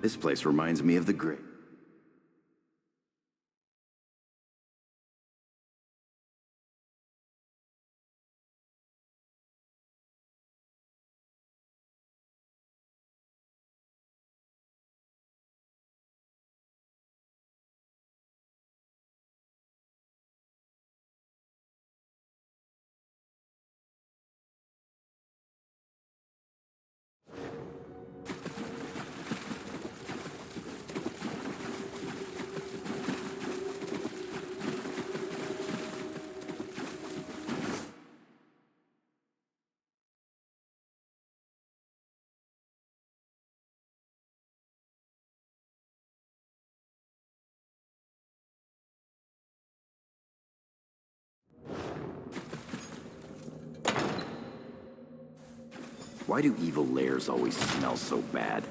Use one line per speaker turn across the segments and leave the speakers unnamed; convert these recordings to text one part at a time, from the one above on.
This place reminds me of the Great. Why do evil lairs always smell so bad?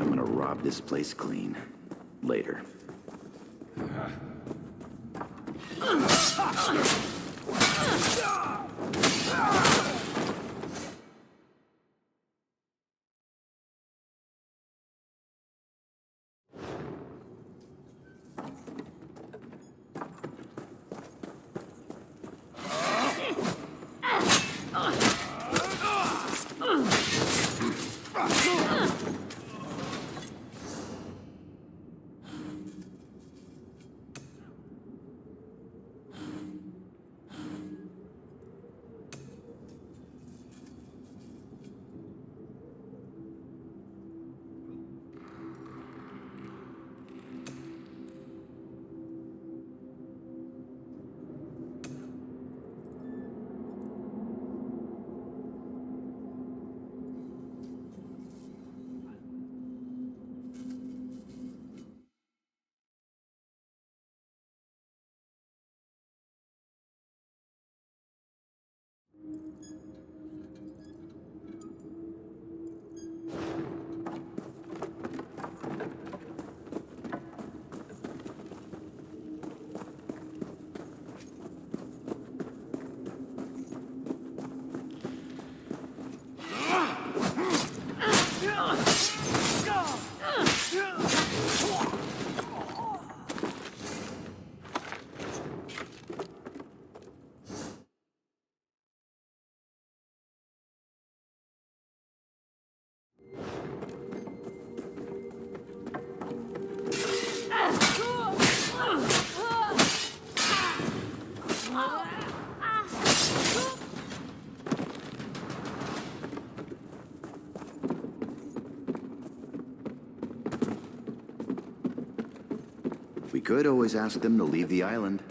I'm gonna rob this place clean. Later. We could always ask them to leave the island.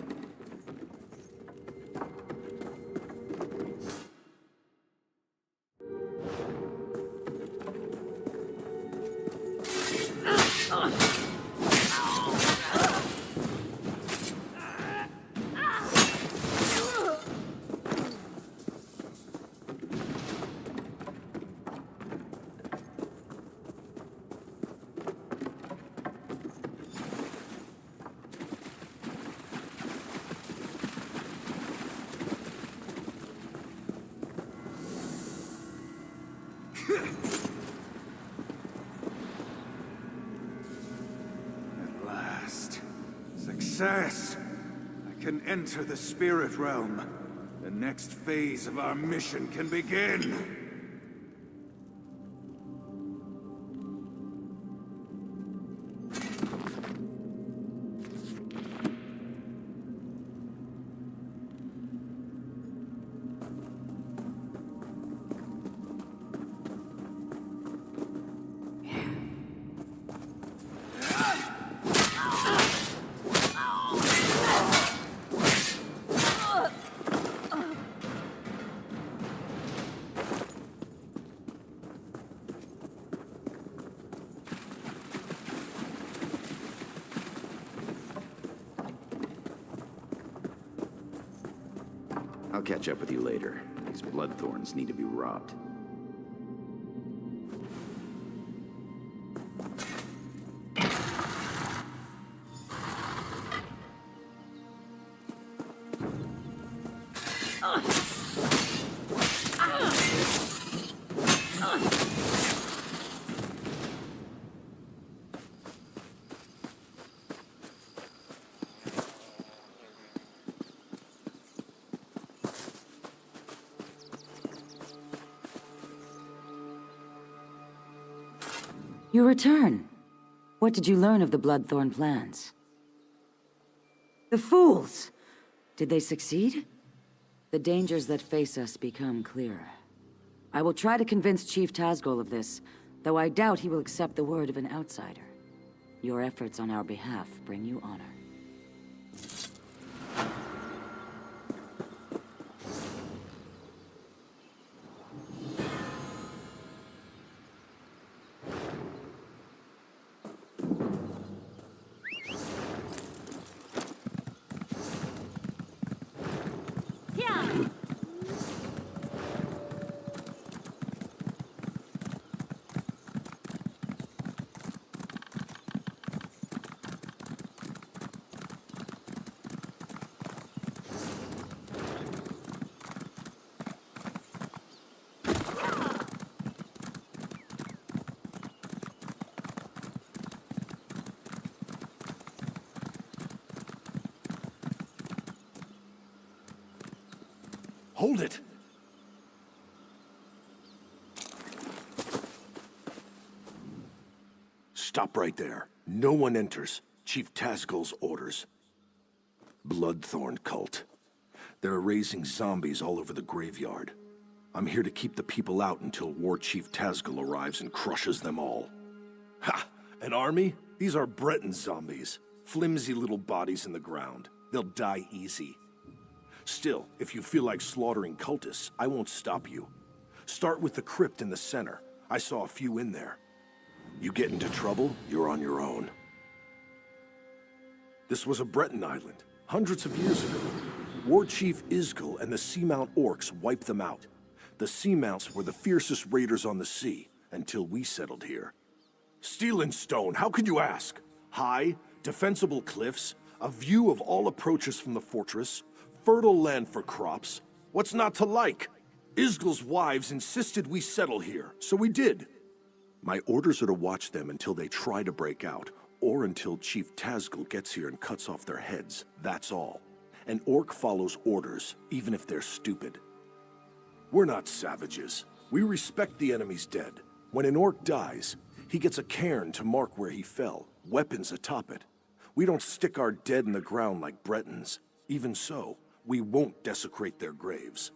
Success! I can enter the spirit realm. The next phase of our mission can begin.
I'll catch up with you later. These bloodthorns need to be robbed.
You return. What did you learn of the Bloodthorn plans? The fools! Did they succeed? The dangers that face us become clearer. I will try to convince Chief Tazgol of this, though I doubt he will accept the word of an outsider. Your efforts on our behalf bring you honor.
Hold it! Stop right there. No one enters. Chief Tazgol's orders. Bloodthorn cult. They're raising zombies all over the graveyard. I'm here to keep the people out until War Chief Tazgol arrives and crushes them all. Ha! An army? These are Breton zombies. Flimsy little bodies in the ground. They'll die easy. Still, if you feel like slaughtering cultists, I won't stop you. Start with the crypt in the center. I saw a few in there. You get into trouble, you're on your own. This was a Breton island, hundreds of years ago. War Chief Isgol and the Seamount Orcs wiped them out. The Seamounts were the fiercest raiders on the sea, until we settled here. Steel and stone, how could you ask? High, defensible cliffs, a view of all approaches from the fortress, fertile land for crops. What's not to like? Isgol's wives insisted we settle here, so we did. My orders are to watch them until they try to break out, or until Chief Tazgol gets here and cuts off their heads, that's all. An orc follows orders, even if they're stupid. We're not savages. We respect the enemy's dead. When an orc dies, he gets a cairn to mark where he fell, weapons atop it. We don't stick our dead in the ground like Bretons. Even so, we won't desecrate their graves.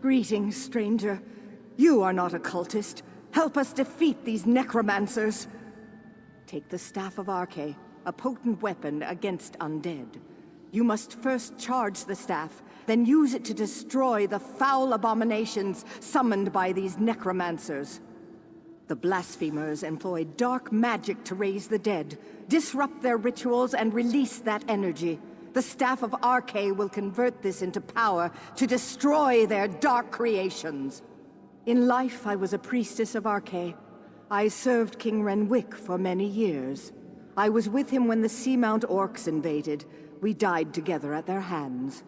Greetings, stranger. You are not a cultist. Help us defeat these necromancers. Take the Staff of Arche, a potent weapon against undead. You must first charge the staff, then use it to destroy the foul abominations summoned by these necromancers. The blasphemers employ dark magic to raise the dead, disrupt their rituals, and release that energy. The Staff of Arche will convert this into power to destroy their dark creations. In life, I was a priestess of Arche. I served King Renwick for many years. I was with him when the Seamount Orcs invaded. We died together at their hands.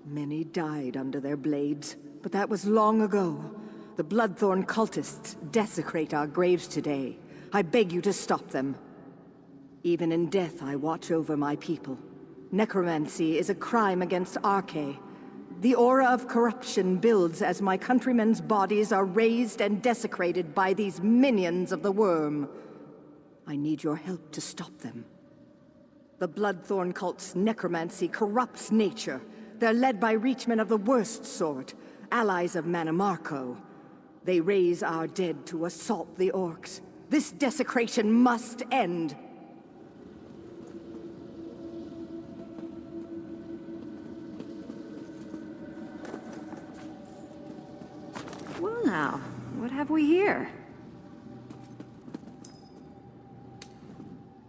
Many died under their blades, but that was long ago. The Bloodthorn cultists desecrate our graves today. I beg you to stop them. Even in death, I watch over my people. Necromancy is a crime against Arche. The aura of corruption builds as my countrymen's bodies are raised and desecrated by these minions of the worm. I need your help to stop them. The Bloodthorn cult's necromancy corrupts nature. They're led by reachmen of the worst sort, allies of Manamarco. They raise our dead to assault the orcs. This desecration must end.
Well now, what have we here?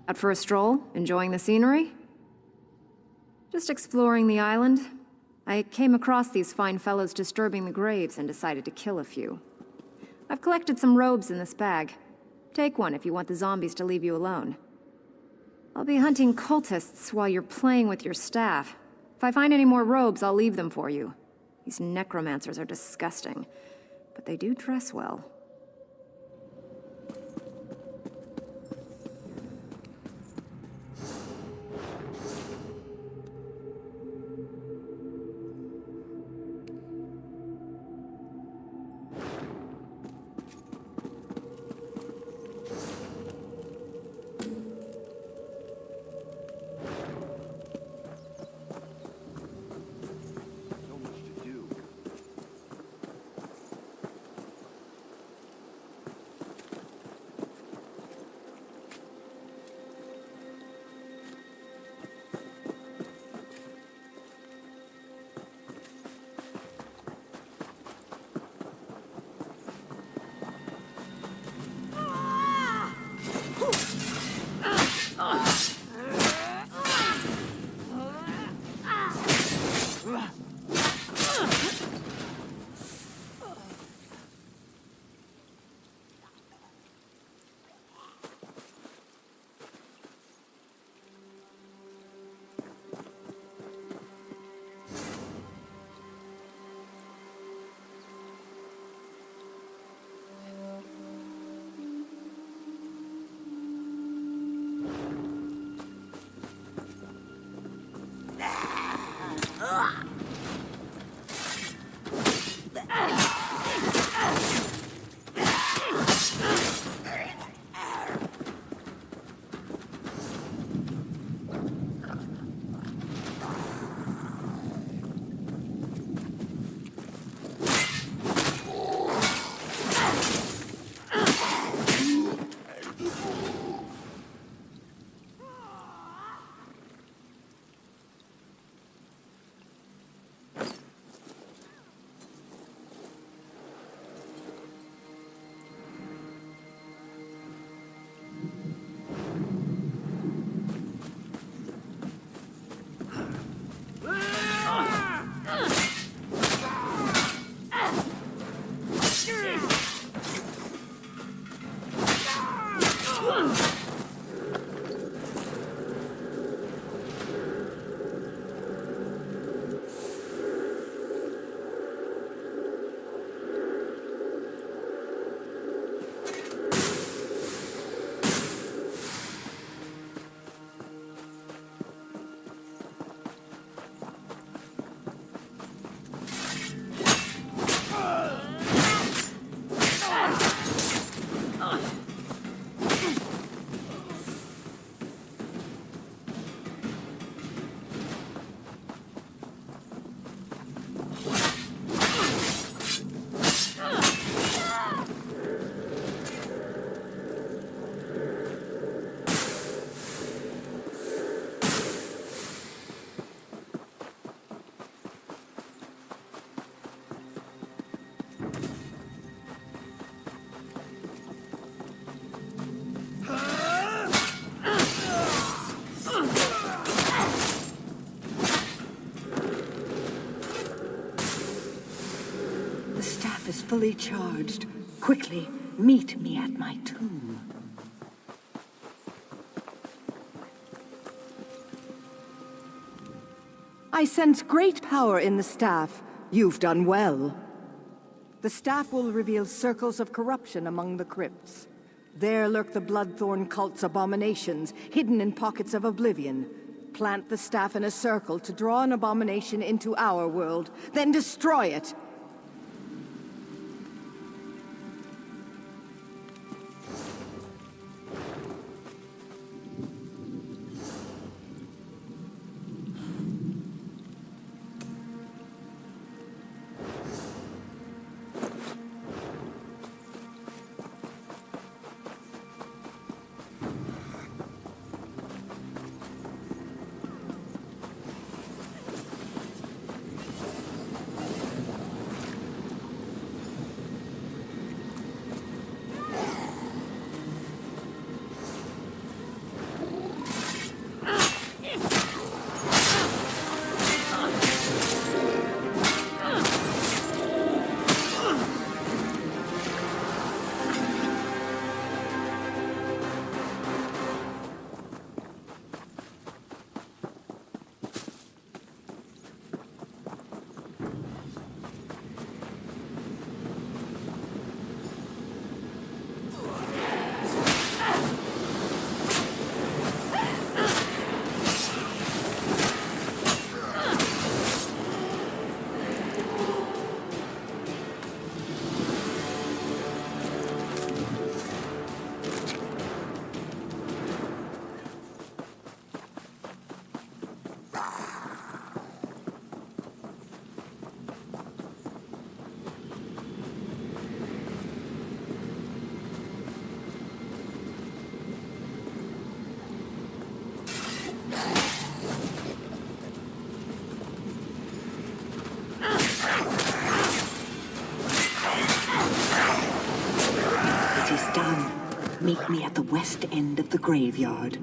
Out for a stroll? Enjoying the scenery? Just exploring the island. I came across these fine fellows disturbing the graves and decided to kill a few. I've collected some robes in this bag. Take one if you want the zombies to leave you alone. I'll be hunting cultists while you're playing with your staff. If I find any more robes, I'll leave them for you. These necromancers are disgusting, but they do dress well.
fully charged. Quickly, meet me at my tomb. I sense great power in the staff. You've done well. The staff will reveal circles of corruption among the crypts. There lurk the Bloodthorn cult's abominations, hidden in pockets of oblivion. Plant the staff in a circle to draw an abomination into our world, then destroy it! Meet me at the west end of the graveyard.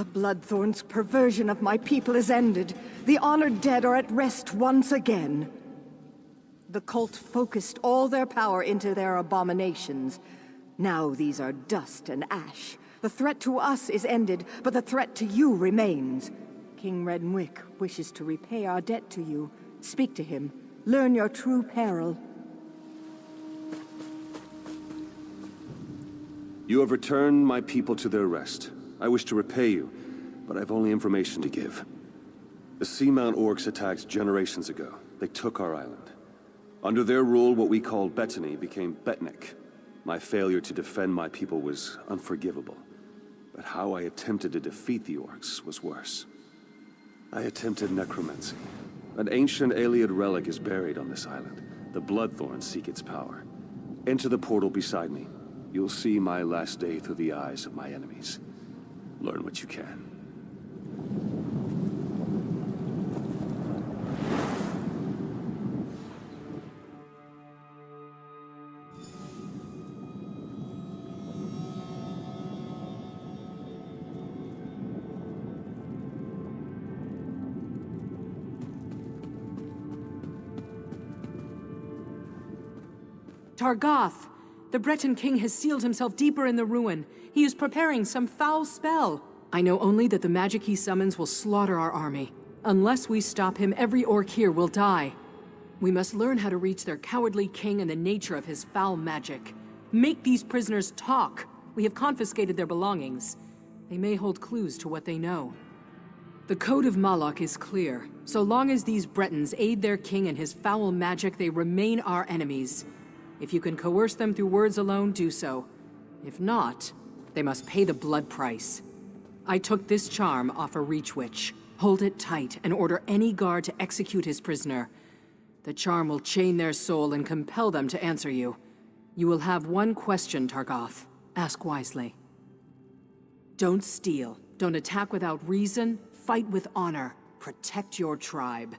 The Bloodthorn's perversion of my people is ended. The honored dead are at rest once again. The cult focused all their power into their abominations. Now these are dust and ash. The threat to us is ended, but the threat to you remains. King Redwick wishes to repay our debt to you. Speak to him. Learn your true peril.
You have returned my people to their rest. I wish to repay you, but I have only information to give. The Seamount Orcs attacked generations ago. They took our island. Under their rule, what we called Bettany became Betnik. My failure to defend my people was unforgivable. But how I attempted to defeat the Orcs was worse. I attempted necromancy. An ancient Ayleid relic is buried on this island. The Bloodthorns seek its power. Enter the portal beside me. You'll see my last day through the eyes of my enemies. Learn what you can.
Targoth! The Breton king has sealed himself deeper in the ruin. He is preparing some foul spell. I know only that the magic he summons will slaughter our army. Unless we stop him, every orc here will die. We must learn how to reach their cowardly king and the nature of his foul magic. Make these prisoners talk. We have confiscated their belongings. They may hold clues to what they know. The Code of Malok is clear. So long as these Bretons aid their king and his foul magic, they remain our enemies. If you can coerce them through words alone, do so. If not, they must pay the blood price. I took this charm off a Reach Witch. Hold it tight and order any guard to execute his prisoner. The charm will chain their soul and compel them to answer you. You will have one question, Targoth. Ask wisely. Don't steal. Don't attack without reason. Fight with honor. Protect your tribe.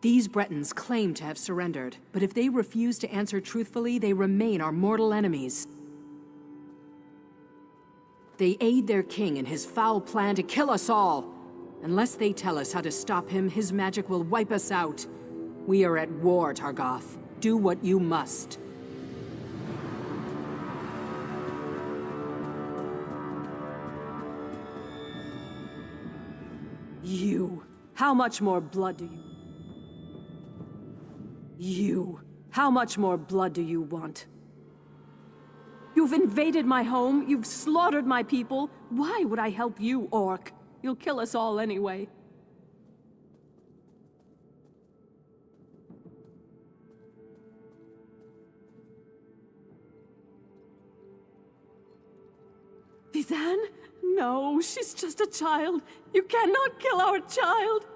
These Bretons claim to have surrendered, but if they refuse to answer truthfully, they remain our mortal enemies. They aid their king in his foul plan to kill us all. Unless they tell us how to stop him, his magic will wipe us out. We are at war, Targoth. Do what you must.
You. How much more blood do you... You. How much more blood do you want? You've invaded my home, you've slaughtered my people. Why would I help you, Orc? You'll kill us all anyway. Vizan? No, she's just a child. You cannot kill our child.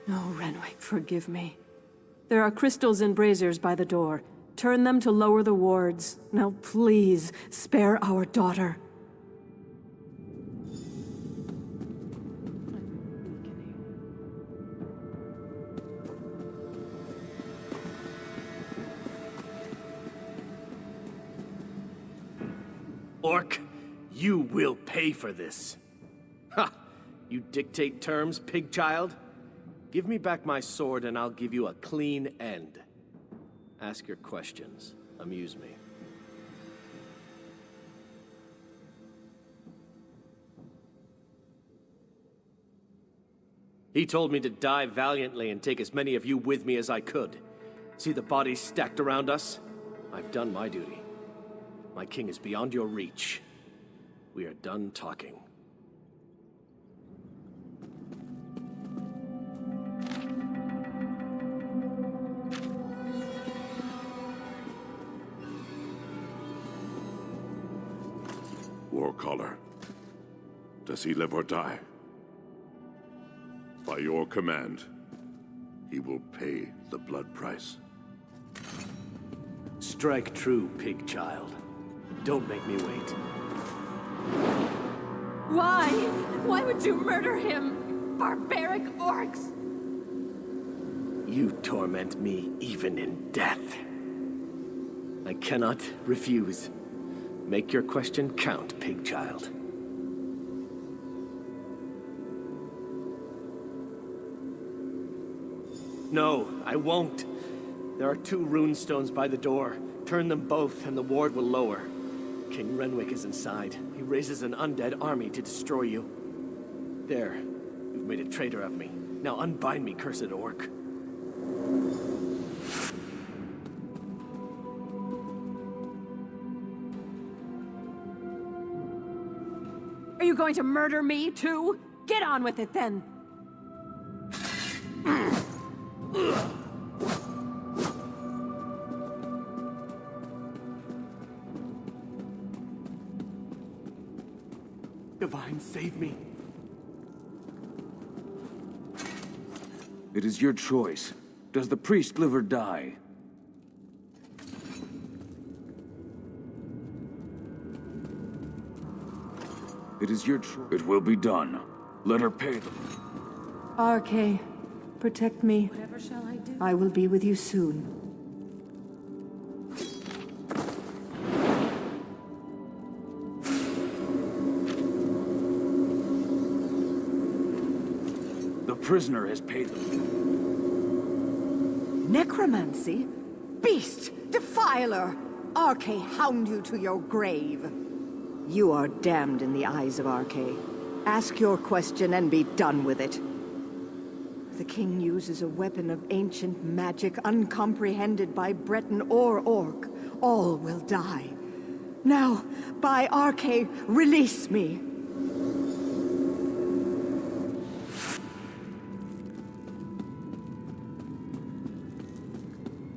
No, Renwick, forgive me. There are crystals and braziers by the door. Turn them to lower the wards. Now, please, spare our daughter.
Orc, you will pay for this. Ha! You dictate terms, pig child? Give me back my sword and I'll give you a clean end. Ask your questions. Amuse me. He told me to die valiantly and take as many of you with me as I could. See the bodies stacked around us? I've done my duty. My king is beyond your reach. We are done talking.
Warcaller. Does he live or die? By your command, he will pay the blood price.
Strike true, pig child. Don't make me wait.
Why? Why would you murder him? Barbaric orcs!
You torment me even in death. I cannot refuse. Make your question count, pig child. No, I won't. There are 2 runestones by the door. Turn them both and the ward will lower. King Renwick is inside. He raises an undead army to destroy you. There. You've made a traitor of me. Now unbind me, cursed orc.
Are you going to murder me, too? Get on with it, then!
Divine, save me.
It is your choice. Does the priest live or die? It is your choice. It will be done. Let her pay them.
RK, protect me. Whatever shall I do? I will be with you soon.
The prisoner has paid them.
Necromancy? Beast! Defiler! RK hound you to your grave. You are damned in the eyes of RK. Ask your question and be done with it. The king uses a weapon of ancient magic uncomprehended by Breton or Orc. All will die. Now, by RK, release me!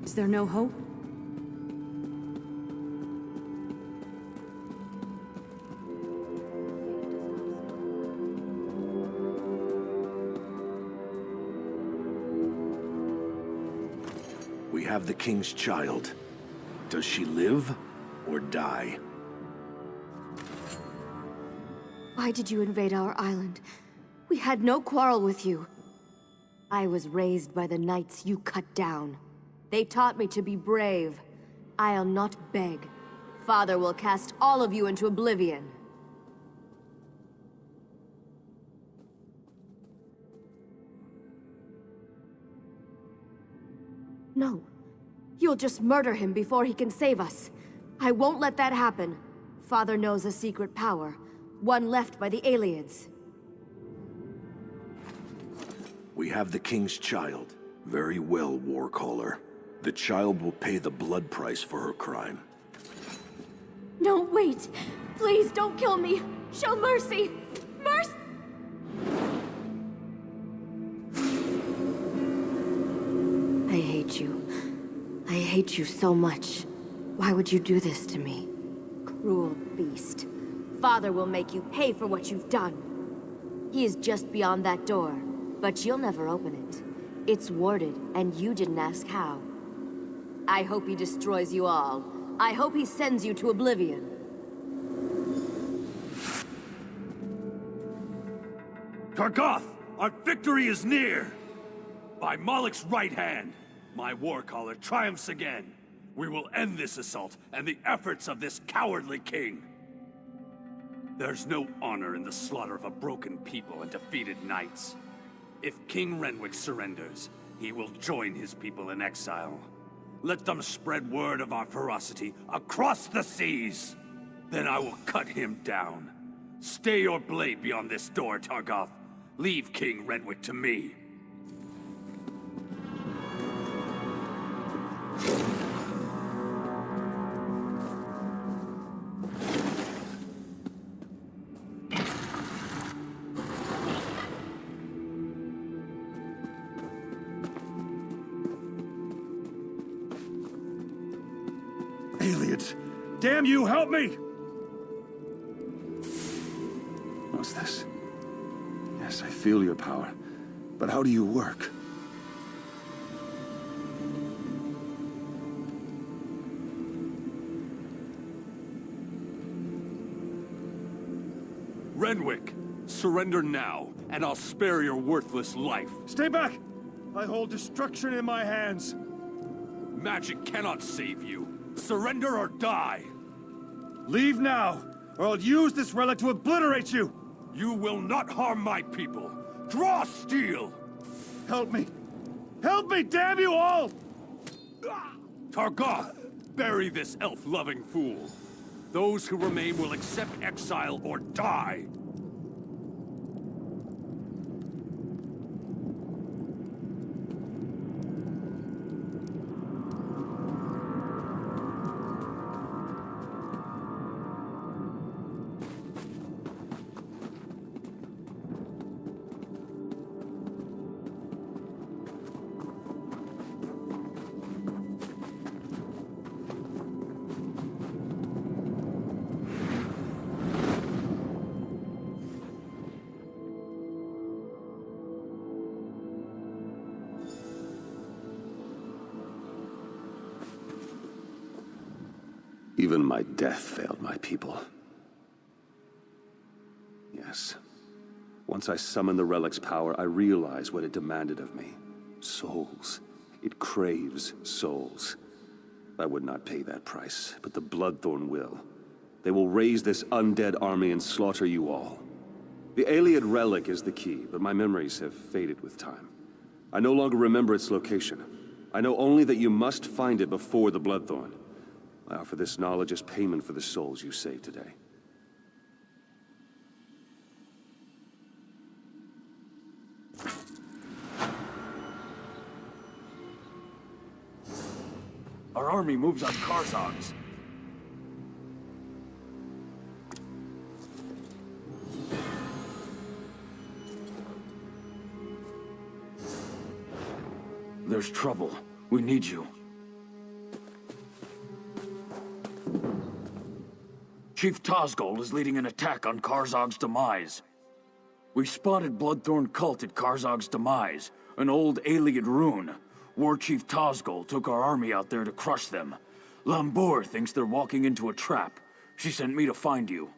Is there no hope?
have the king's child. Does she live or die?
Why did you invade our island? We had no quarrel with you. I was raised by the knights you cut down. They taught me to be brave. I'll not beg. Father will cast all of you into oblivion. No. You'll just murder him before he can save us. I won't let that happen. Father knows a secret power. One left by the Aliads.
We have the king's child. Very well, Warcaller. The child will pay the blood price for her crime.
No, wait! Please don't kill me! Show mercy! Mercy! I hate you. I hate you so much. Why would you do this to me? Cruel beast. Father will make you pay for what you've done. He is just beyond that door, but you'll never open it. It's warded, and you didn't ask how. I hope he destroys you all. I hope he sends you to oblivion.
Targoth, our victory is near! By Malek's right hand, my Warcaller triumphs again. We will end this assault and the efforts of this cowardly king. There's no honor in the slaughter of a broken people and defeated knights. If King Renwick surrenders, he will join his people in exile. Let them spread word of our ferocity across the seas. Then I will cut him down. Stay your blade beyond this door, Targoth. Leave King Renwick to me.
Aliens! Damn you, help me!
What's this? Yes, I feel your power. But how do you work?
Renwick, surrender now, and I'll spare your worthless life.
Stay back! I hold destruction in my hands.
Magic cannot save you. Surrender or die!
Leave now, or I'll use this relic to obliterate you!
You will not harm my people! Draw steel!
Help me! Help me, damn you all!
Targoth, bury this elf-loving fool. Those who remain will accept exile or die.
Even my death failed my people. Yes. Once I summoned the relic's power, I realized what it demanded of me. Souls. It craves souls. I would not pay that price, but the Bloodthorn will. They will raise this undead army and slaughter you all. The Aliad relic is the key, but my memories have faded with time. I no longer remember its location. I know only that you must find it before the Bloodthorn. I offer this knowledge as payment for the souls you saved today.
Our army moves on Karzogs. There's trouble. We need you. Chief Tozgol is leading an attack on Karzog's demise. We spotted Bloodthorn cult at Karzog's demise, an old Aliad rune.
War Chief Tozgol took our army out there to crush them. Lambour thinks they're walking into a trap. She sent me to find you.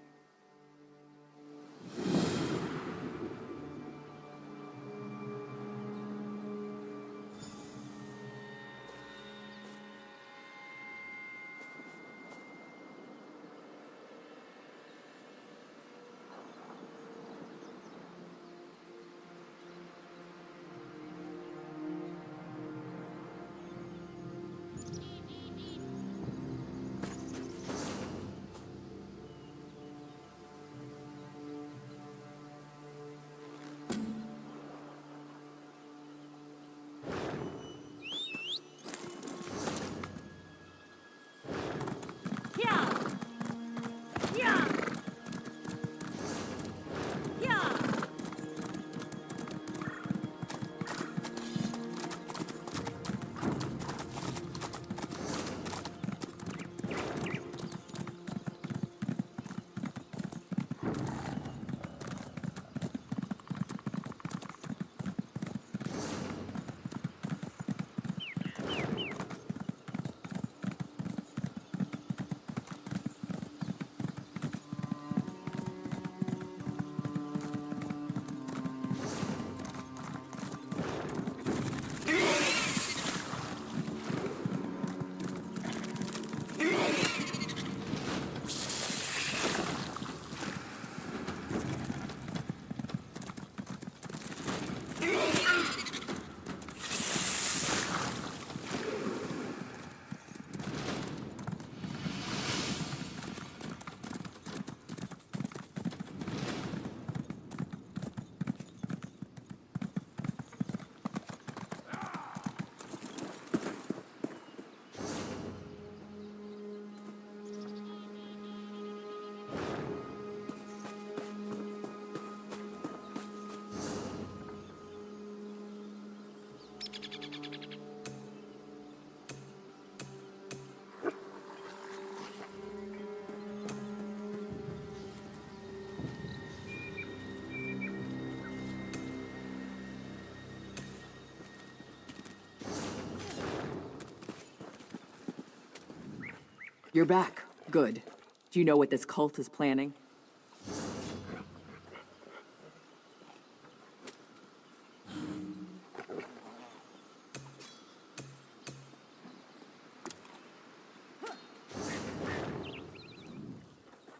You're back. Good. Do you know what this cult is planning?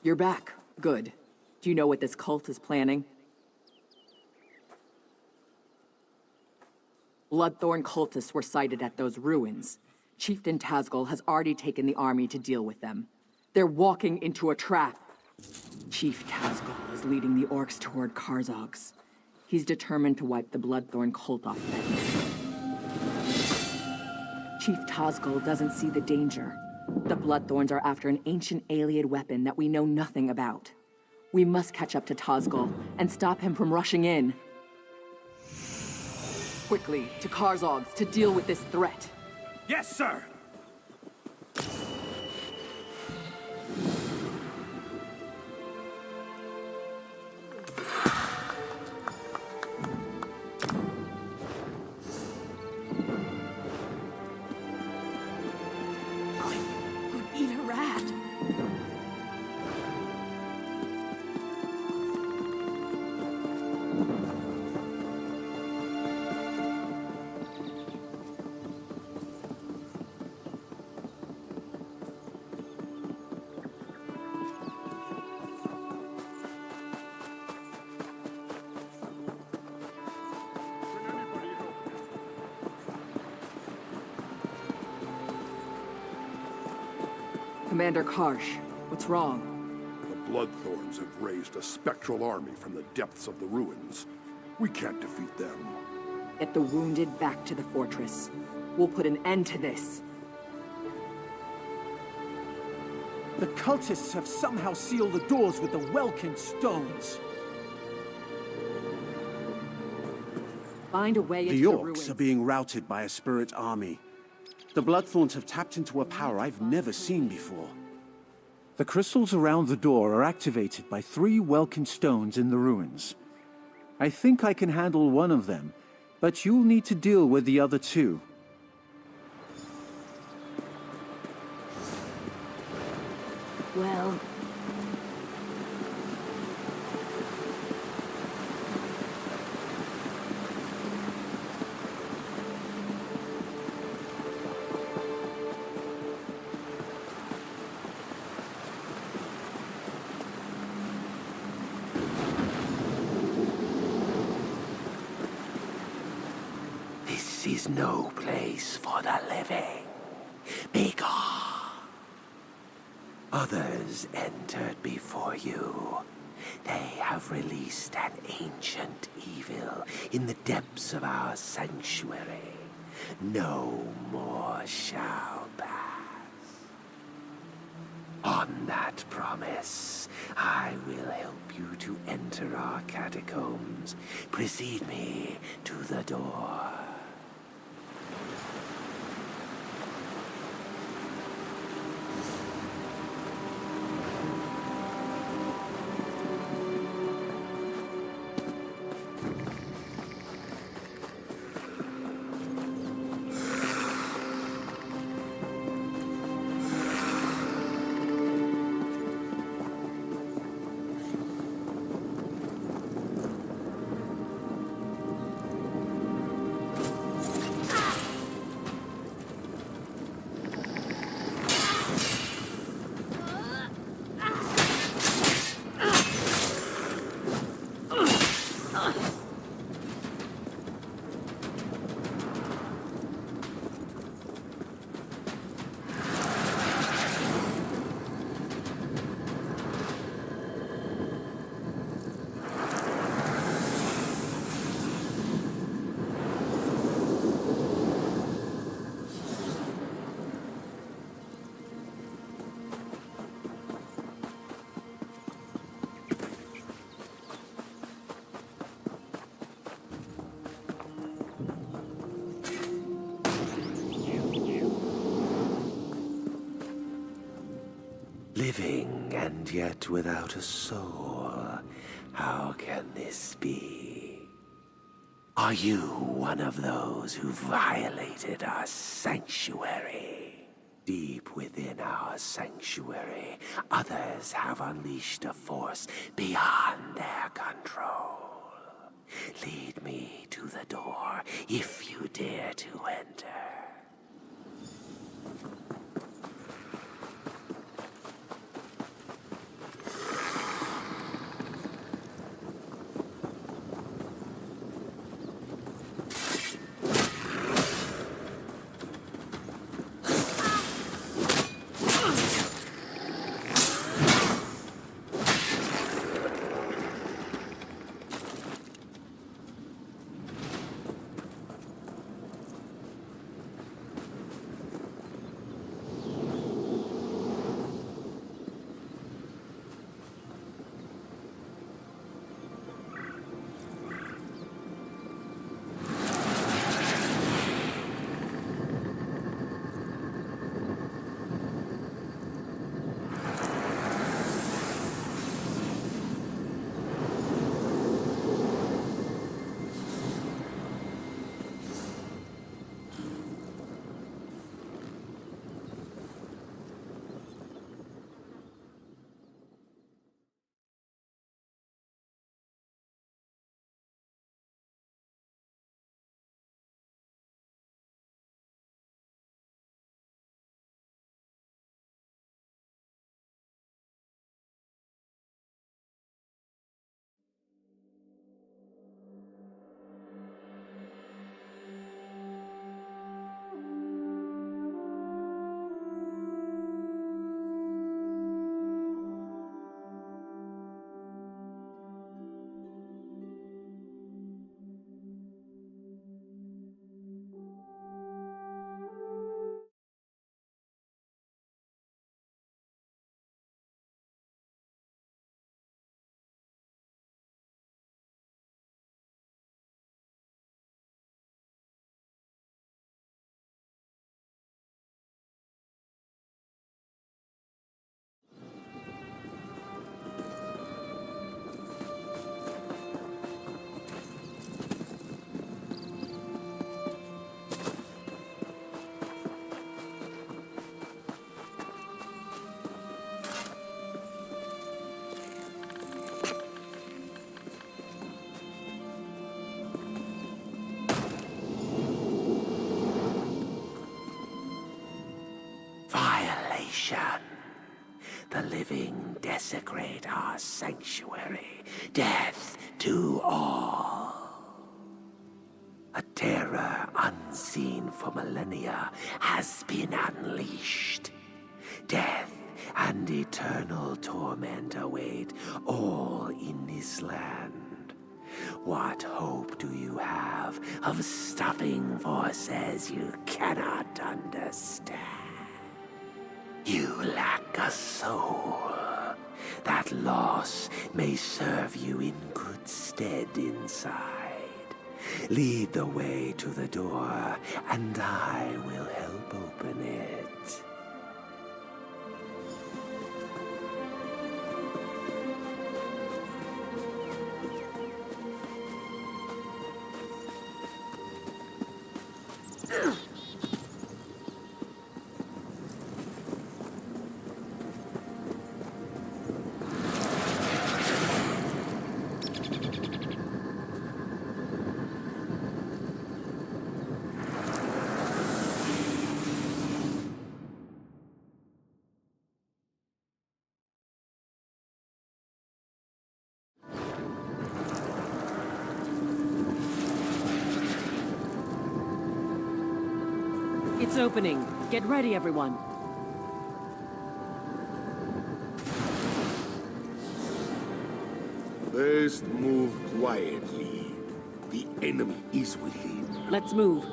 You're back. Good. Do you know what this cult is planning? Bloodthorn cultists were sighted at those ruins. Chieftain Tazgol has already taken the army to deal with them. They're walking into a trap. Chief Tazgol is leading the orcs toward Karzog's. He's determined to wipe the Bloodthorn cult off Venice. Chief Tazgol doesn't see the danger. The Bloodthorns are after an ancient alien weapon that we know nothing about. We must catch up to Tazgol and stop him from rushing in. Quickly, to Karzog's to deal with this threat.
Yes, sir!
Eat a rat. Commander Karsh, what's wrong?
The Bloodthorns have raised a spectral army from the depths of the ruins. We can't defeat them.
Get the wounded back to the fortress. We'll put an end to this.
The cultists have somehow sealed the doors with the Welkin stones.
Find a way into
The
the
orcs
ruins.
are being routed by a spirit army. The Bloodthorns have tapped into a power I've never seen before. The crystals around the door are activated by 3 Welkin stones in the ruins. I think I can handle one of them, but you'll need to deal with the other 2.
Well...
This is no place for the living. Begone! Others entered before you. They have released an ancient evil in the depths of our sanctuary. No more shall pass. On that promise, I will help you to enter our catacombs. Precede me to the door. Living and yet without a soul. How can this be? Are you one of those who violated our sanctuary? Deep within our sanctuary, others have unleashed a force beyond their control. Lead me to the door if you dare to enter. Abomination. The living desecrate our sanctuary. Death to all. A terror unseen for millennia has been unleashed. Death and eternal torment await all in this land. What hope do you have of stopping forces you cannot understand? You lack a soul. That loss may serve you in good stead inside. Lead the way to the door, and I will help open it.
It's opening. Get ready, everyone.
First, move quietly. The enemy is within.
Let's move.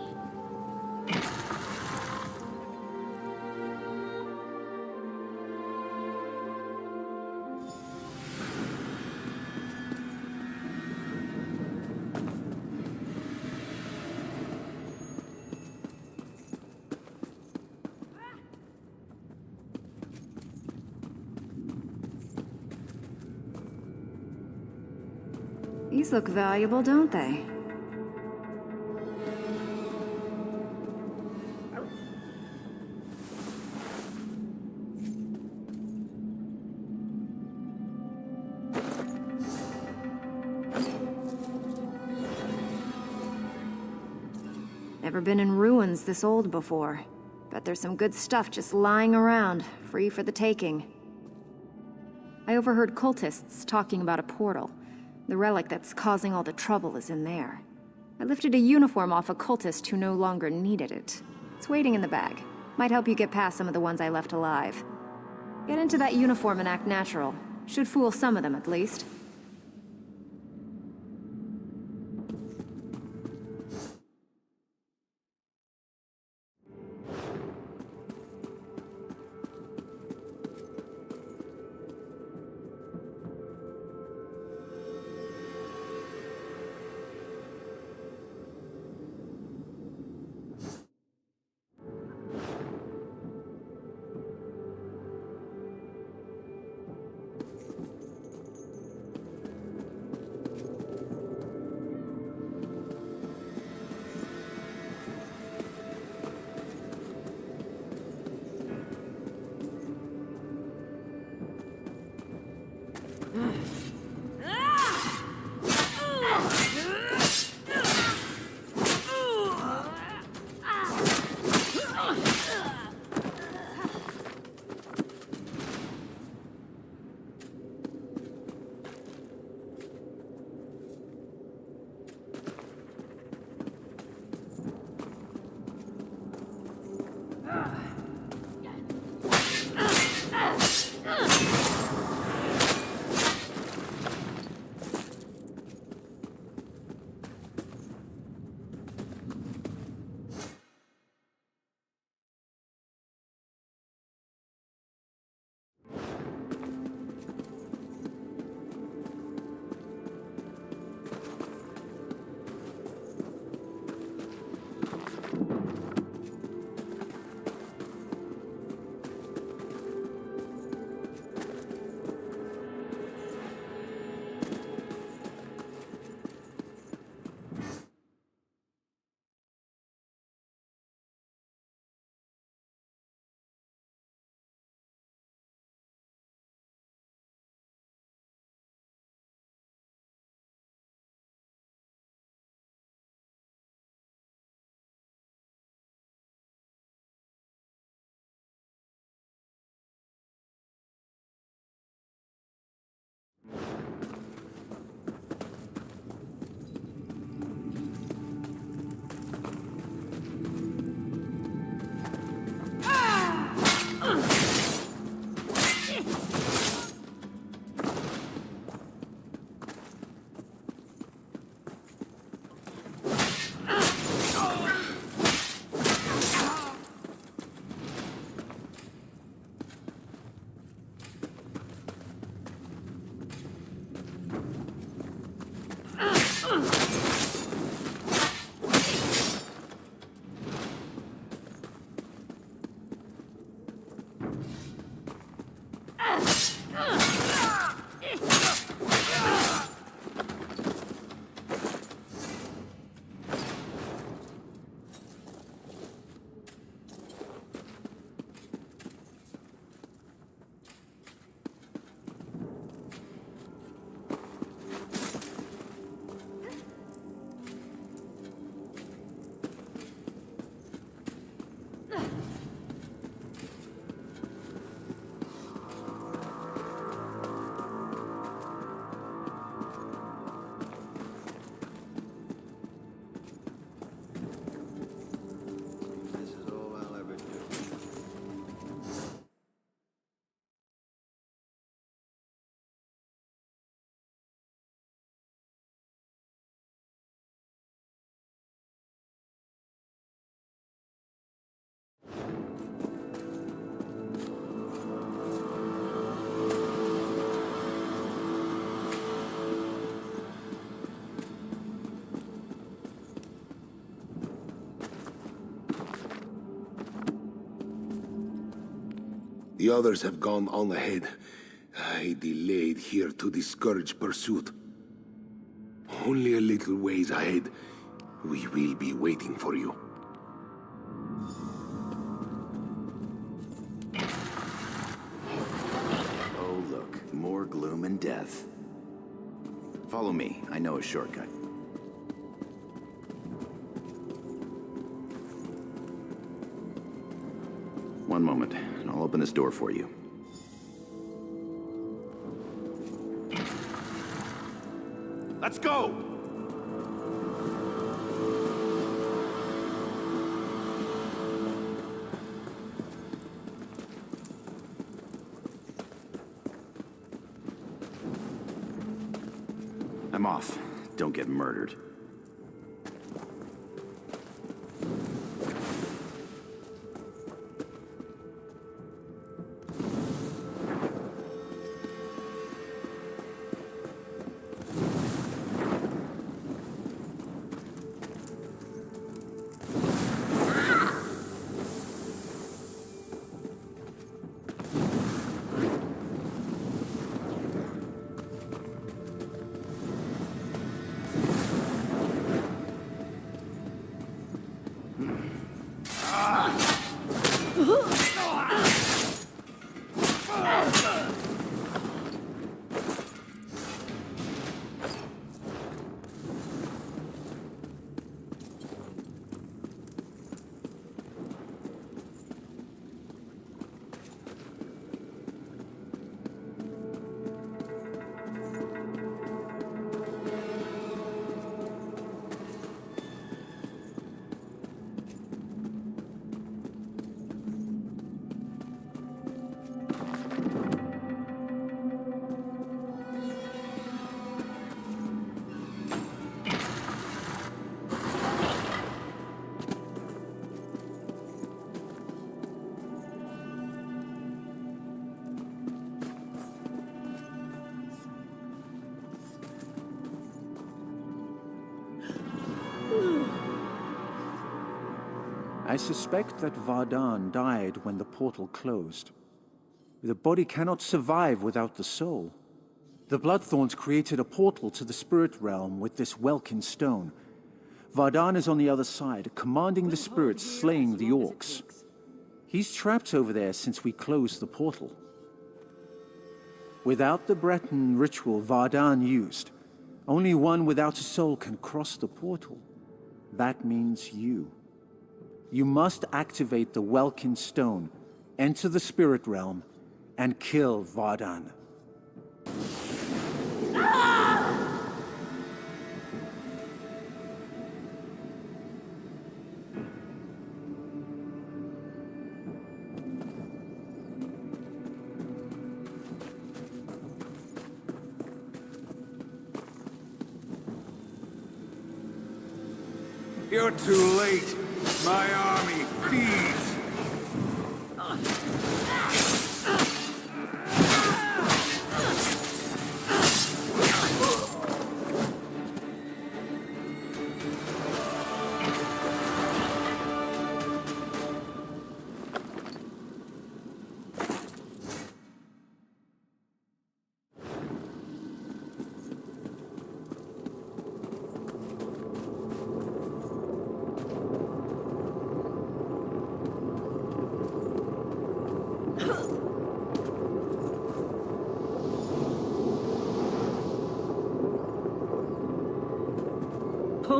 These look valuable, don't they? Never been in ruins this old before. Bet there's some good stuff just lying around, free for the taking. I overheard cultists talking about a portal. The relic that's causing all the trouble is in there. I lifted a uniform off a cultist who no longer needed it. It's waiting in the bag. Might help you get past some of the ones I left alive. Get into that uniform and act natural. Should fool some of them, at least.
The others have gone on ahead. I delayed here to discourage pursuit. Only a little ways ahead. We will be waiting for you.
Oh, look. More gloom and death. Follow me. I know a shortcut. One moment, and I'll open this door for you.
Let's go!
I'm off. Don't get murdered.
I suspect that Vardan died when the portal closed. The body cannot survive without the soul. The Bloodthorns created a portal to the spirit realm with this Welkin stone. Vardan is on the other side, commanding the spirits slaying the orcs. He's trapped over there since we closed the portal. Without the Breton ritual Vardan used, only one without a soul can cross the portal. That means you. You must activate the Welkin stone, enter the spirit realm, and kill Vardan.
You're too late. My army feeds.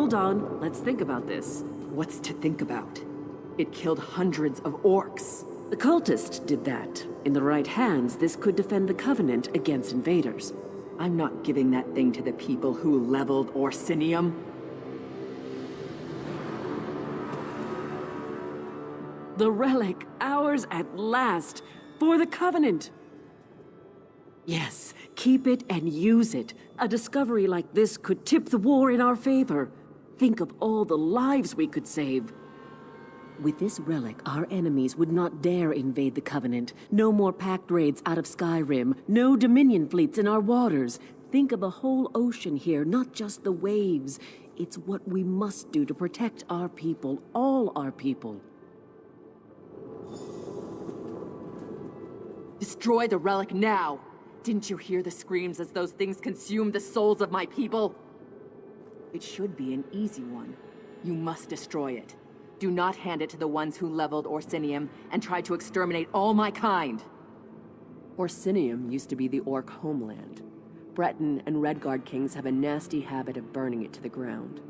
hold on. Let's think about this.
What's to think about? It killed hundreds of orcs.
The cultist did that. In the right hands, this could defend the Covenant against invaders.
I'm not giving that thing to the people who leveled Orsinium.
The relic, ours at last, for the Covenant. Yes, keep it and use it. A discovery like this could tip the war in our favor. Think of all the lives we could save. With this relic, our enemies would not dare invade the Covenant. No more pact raids out of Skyrim. No Dominion fleets in our waters. Think of a whole ocean here, not just the waves. It's what we must do to protect our people, all our people.
Destroy the relic now! Didn't you hear the screams as those things consumed the souls of my people? It should be an easy one. You must destroy it. Do not hand it to the ones who leveled Orsinium and tried to exterminate all my kind.
Orsinium used to be the Orc homeland. Breton and Redguard kings have a nasty habit of burning it to the ground.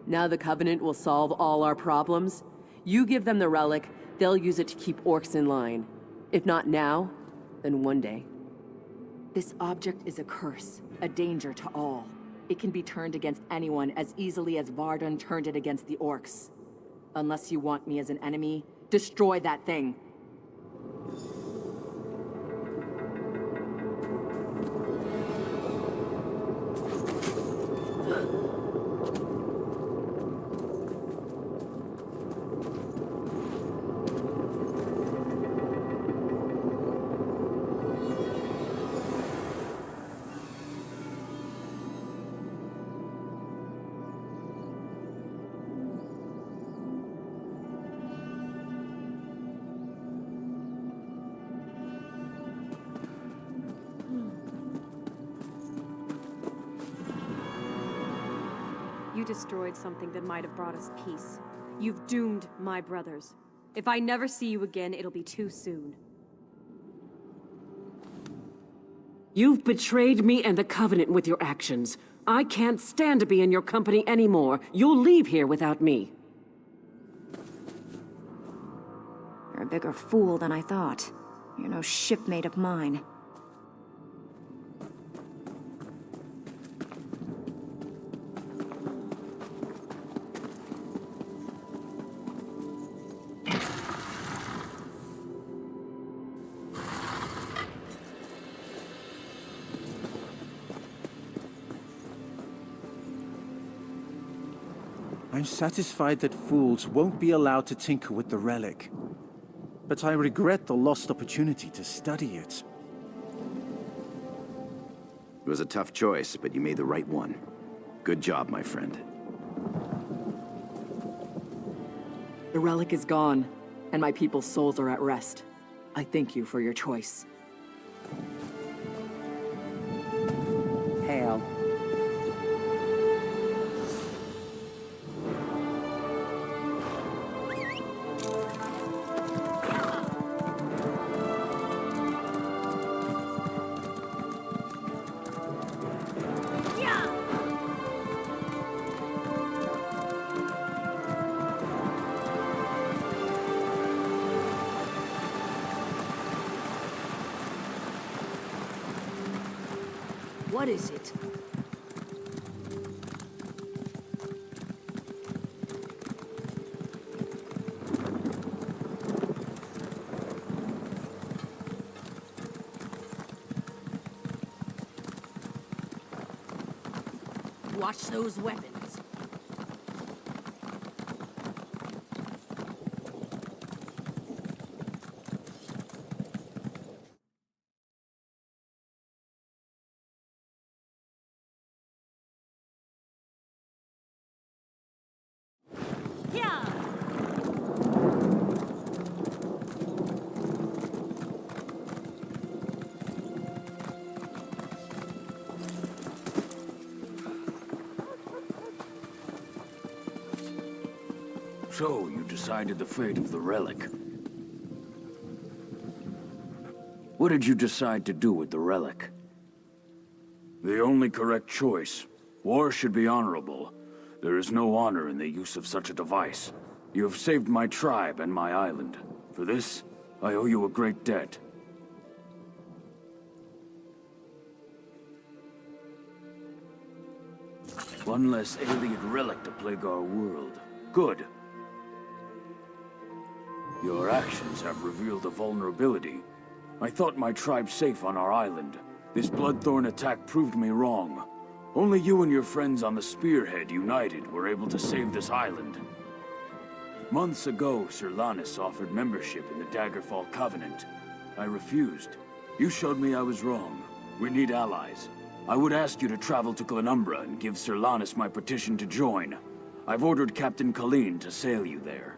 Now the Covenant will solve all our problems. You give them the relic, they'll use it to keep orcs in line. If not now, then one day. This object is a curse, a danger to all. It can be turned against anyone as easily as Vardun turned it against the orcs. Unless you want me as an enemy, destroy that thing.
You destroyed something that might have brought us peace. You've doomed my brothers. If I never see you again, it'll be too soon.
You've betrayed me and the Covenant with your actions. I can't stand to be in your company anymore. You'll leave here without me.
You're a bigger fool than I thought. You're no shipmate of mine.
I'm satisfied that fools won't be allowed to tinker with the relic. But I regret the lost opportunity to study it.
It was a tough choice, but you made the right one. Good job, my friend.
The relic is gone, and my people's souls are at rest. I thank you for your choice. Hail.
What is it? Watch those weapons.
So, you decided the fate of the relic. What did you decide to do with the relic? The only correct choice. War should be honorable. There is no honor in the use of such a device. You have saved my tribe and my island. For this, I owe you a great debt. One less alien relic to plague our world. Good. Your actions have revealed a vulnerability. I thought my tribe safe on our island. This Bloodthorn attack proved me wrong. Only you and your friends on the Spearhead united were able to save this island. Months ago, Sir Lannis offered membership in the Daggerfall Covenant. I refused. You showed me I was wrong. We need allies. I would ask you to travel to Glenumbra and give Sir Lannis my petition to join. I've ordered Captain Colleen to sail you there.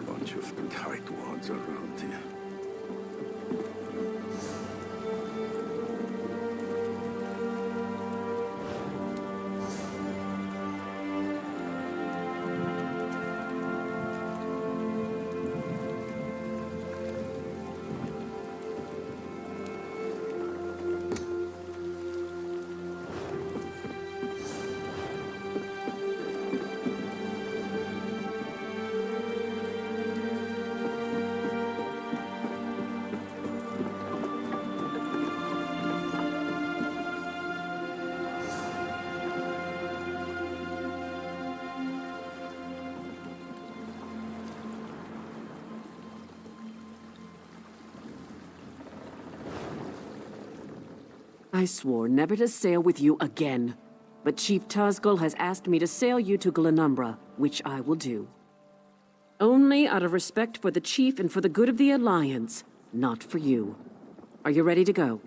Bunch of tightwads around here.
I swore never to sail with you again. But Chief Tuzgul has asked me to sail you to Glenumbra, which I will do. Only out of respect for the Chief and for the good of the Alliance, not for you. Are you ready to go?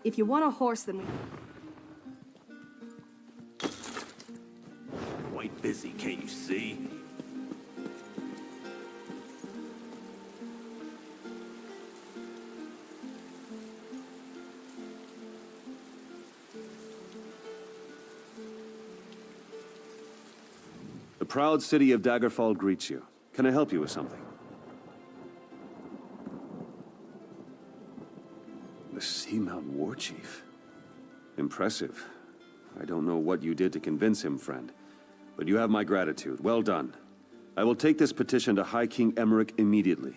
If you want a horse, then we...
Quite busy, can't you see?
The proud city of Daggerfall greets you. Can I help you with something? The Seamount War Chief. Impressive. I don't know what you did to convince him, friend. But you have my gratitude. Well done. I will take this petition to High King Emmerich immediately.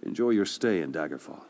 Enjoy your stay in Daggerfall.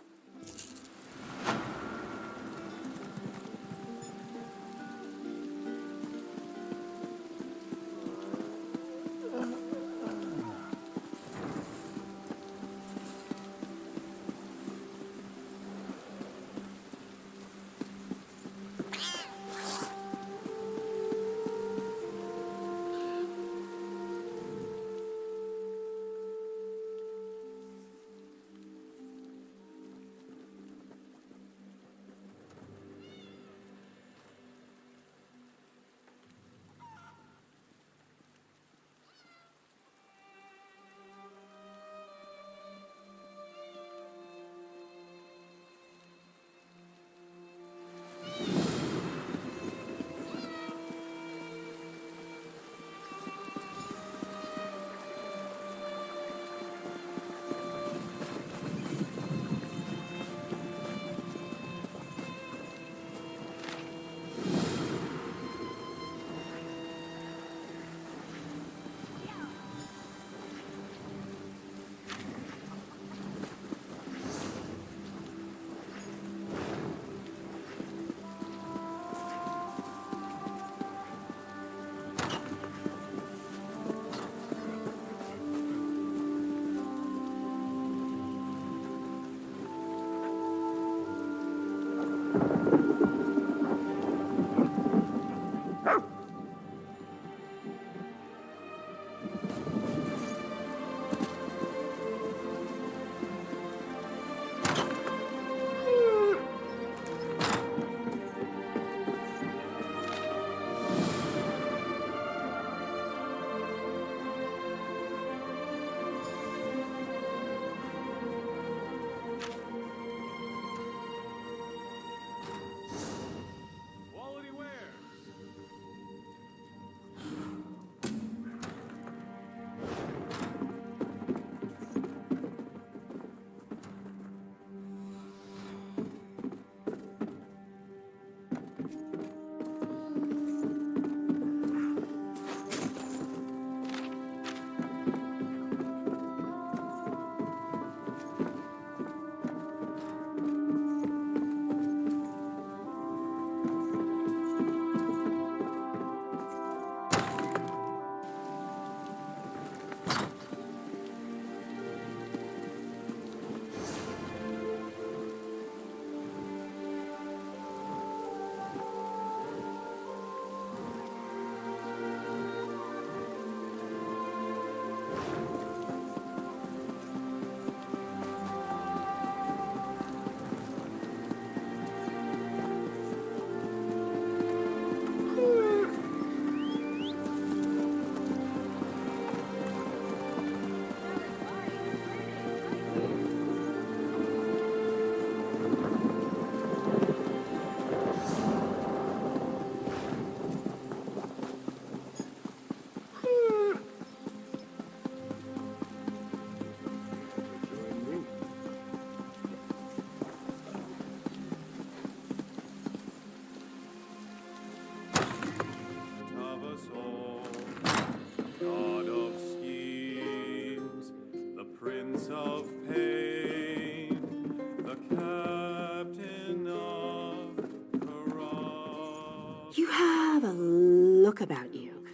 You have a look about you.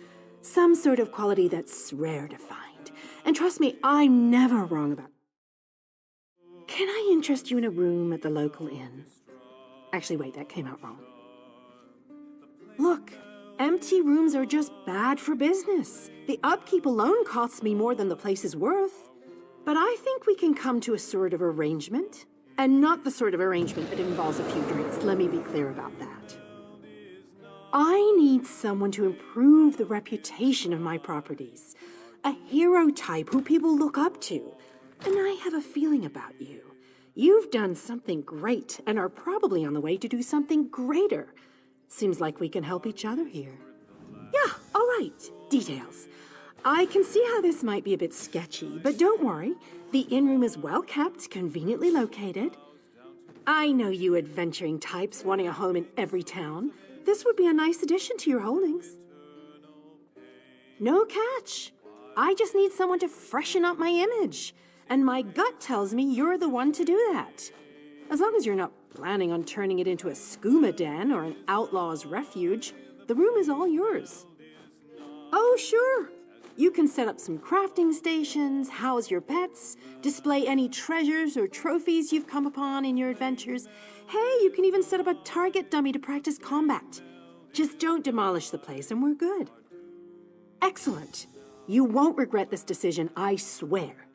Some sort of quality that's rare to find. And trust me, I'm never wrong about... Can I interest you in a room at the local inn? Actually, wait, that came out wrong. Look, empty rooms are just bad for business. The upkeep alone costs me more than the place is worth. But I think we can come to a sort of arrangement. And not the sort of arrangement that involves a few drinks, let me be clear about that. I need someone to improve the reputation of my properties. A hero type who people look up to. And I have a feeling about you. You've done something great and are probably on the way to do something greater. Seems like we can help each other here. Yeah, all right. Details. I can see how this might be a bit sketchy, but don't worry. The inn-room is well kept, conveniently located. I know you adventuring types wanting a home in every town. This would be a nice addition to your holdings. No catch. I just need someone to freshen up my image. And my gut tells me you're the one to do that. As long as you're not planning on turning it into a skooma den or an outlaw's refuge, the room is all yours. Oh, sure. You can set up some crafting stations, house your pets, display any treasures or trophies you've come upon in your adventures. Hey, you can even set up a target dummy to practice combat. Just don't demolish the place and we're good. Excellent. You won't regret this decision, I swear.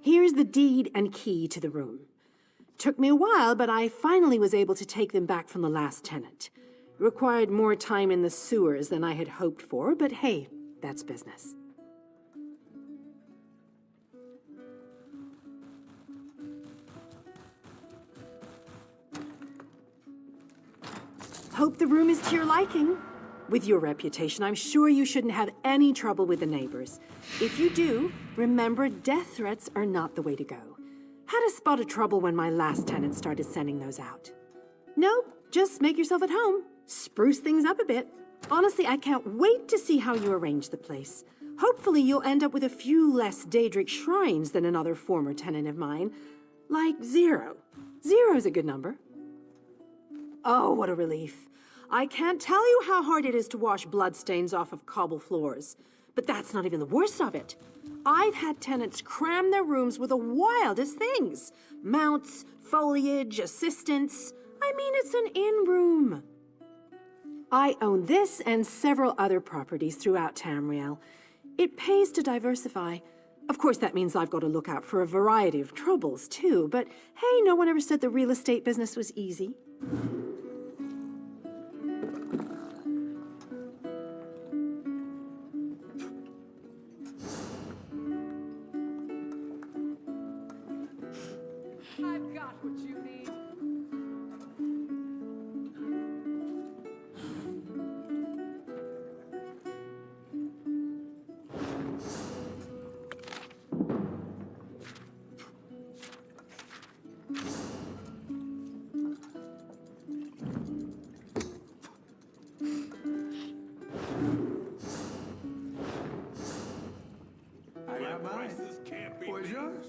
Here's the deed and key to the room. Took me a while, but I finally was able to take them back from the last tenant. Required more time in the sewers than I had hoped for, but hey, that's business. Hope the room is to your liking. With your reputation, I'm sure you shouldn't have any trouble with the neighbors. If you do, remember death threats are not the way to go. Had a spot of trouble when my last tenant started sending those out. Nope, just make yourself at home. Spruce things up a bit. Honestly, I can't wait to see how you arrange the place. Hopefully you'll end up with a few less Daedric shrines than another former tenant of mine. Like 0. 0's a good number. Oh, what a relief. I can't tell you how hard it is to wash bloodstains off of cobble floors. But that's not even the worst of it. I've had tenants cram their rooms with the wildest things. Mounts, foliage, assistants. I mean, it's an inn-room. I own this and several other properties throughout Tamriel. It pays to diversify. Of course, that means I've got to look out for a variety of troubles, too. But hey, no one ever said the real estate business was easy.
I've got what you need.
I got mine. Can't be
Where's yours?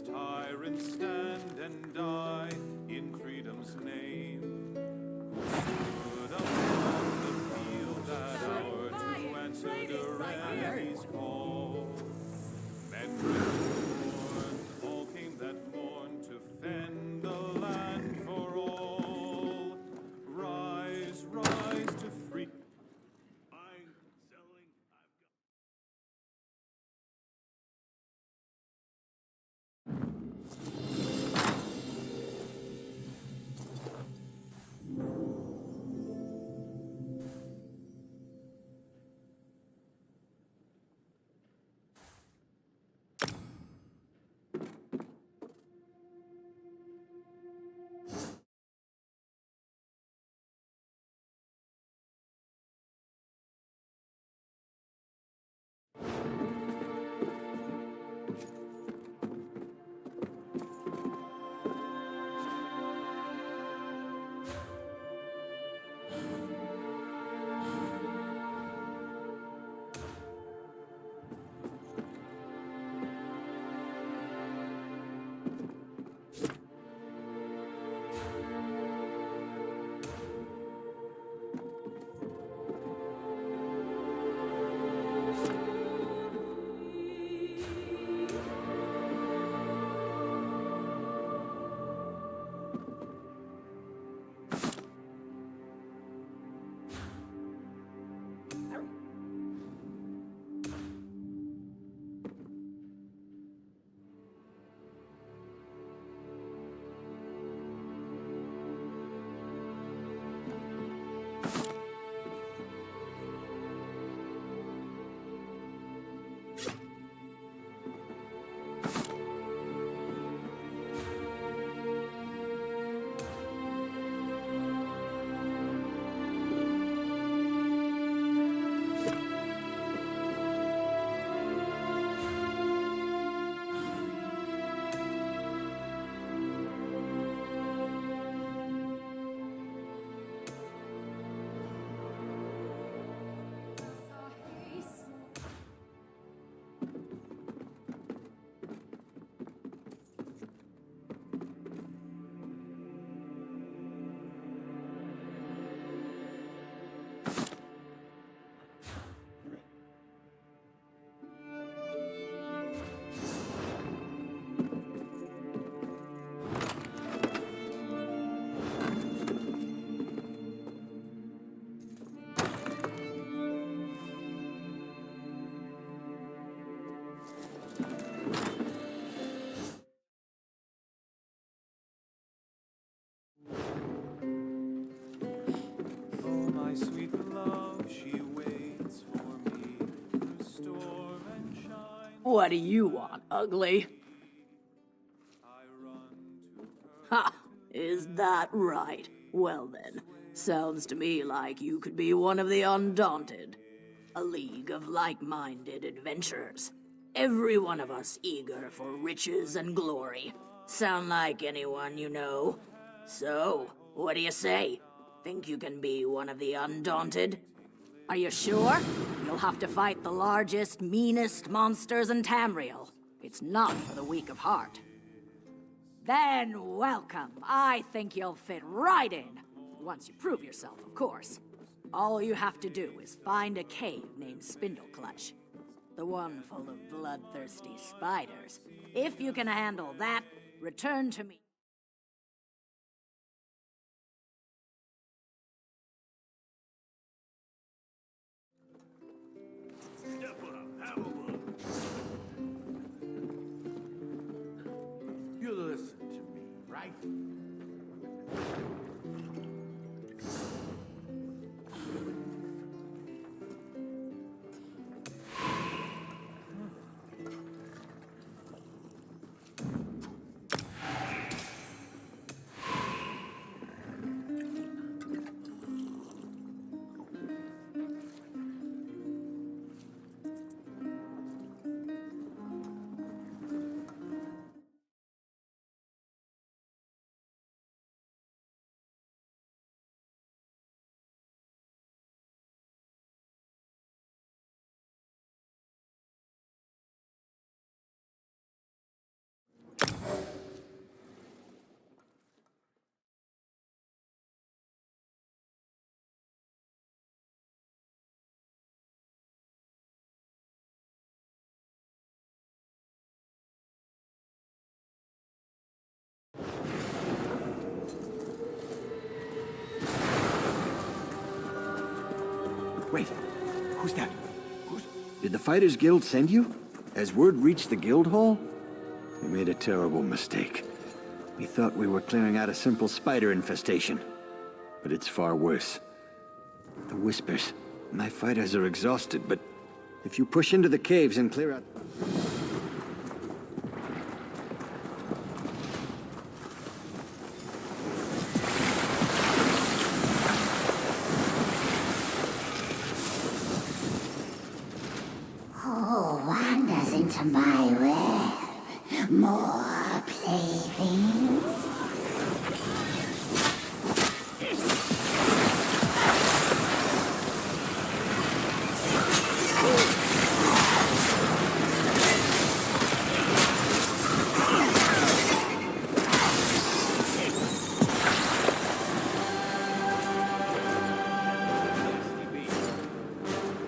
Tyrants stand and die in freedom's name. Stood upon the field that hour to answer Durrani's call. Men born, all came that morn to fend the land for all. Rise, rise to free. my sweet love, she waits for me through storm and shine.
What do you want, ugly? Ha! Is that right? Well then, sounds to me like you could be one of the Undaunted. A league of like-minded adventurers. Every one of us eager for riches and glory. Sound like anyone you know? So, what do you say? Think you can be one of the Undaunted? Are you sure? You'll have to fight the largest, meanest monsters in Tamriel. It's not for the weak of heart. Then welcome. I think you'll fit right in. Once you prove yourself, of course. All you have to do is find a cave named Spindleclutch. The one full of bloodthirsty spiders. If you can handle that, return to me.
Step up, have a look.
You listen to me, right?
Wait, who's that? Did the Fighters Guild send you? Has word reached the guild hall? We made a terrible mistake. We thought we were clearing out a simple spider infestation. But it's far worse. The Whispers. My fighters are exhausted, but if you push into the caves and clear out...
Who wanders into my web? More playthings?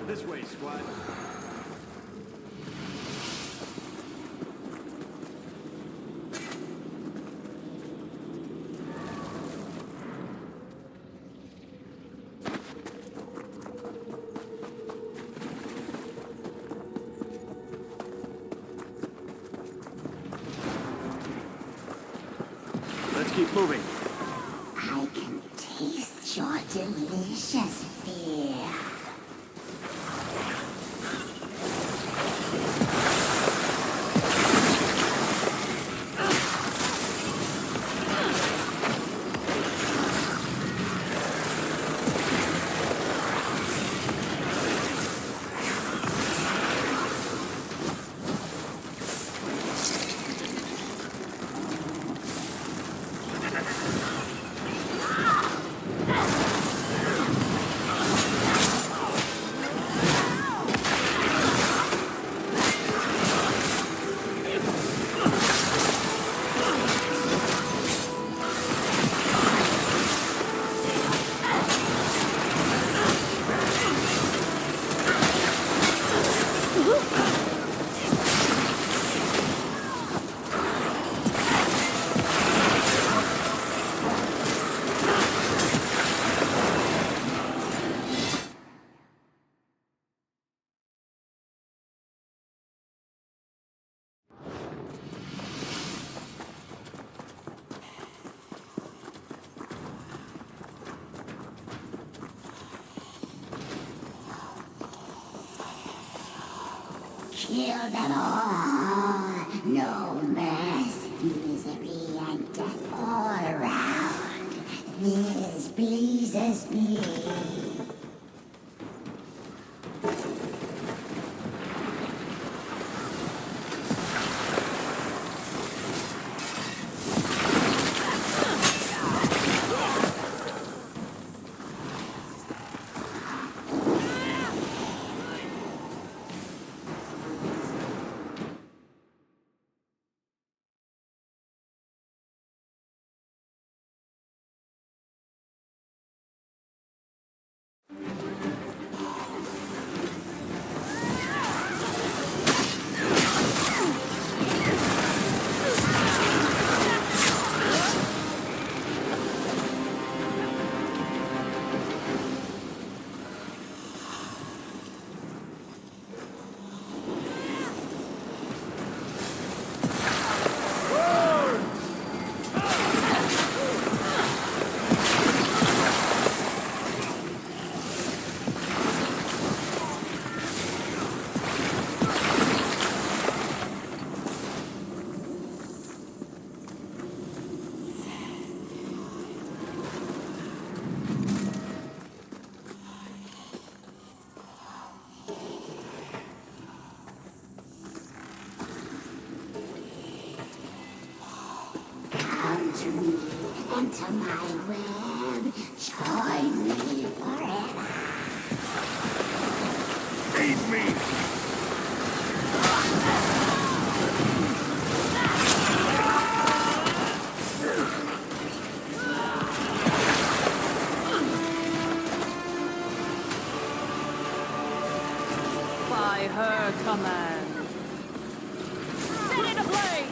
This way, squad.
Let's keep moving.
I can taste your delicious fear. Kill them all. No mercy, misery, and death all around. This pleases me. To me, enter my web, join me forever.
Feed me!
By her command. Set it ablaze!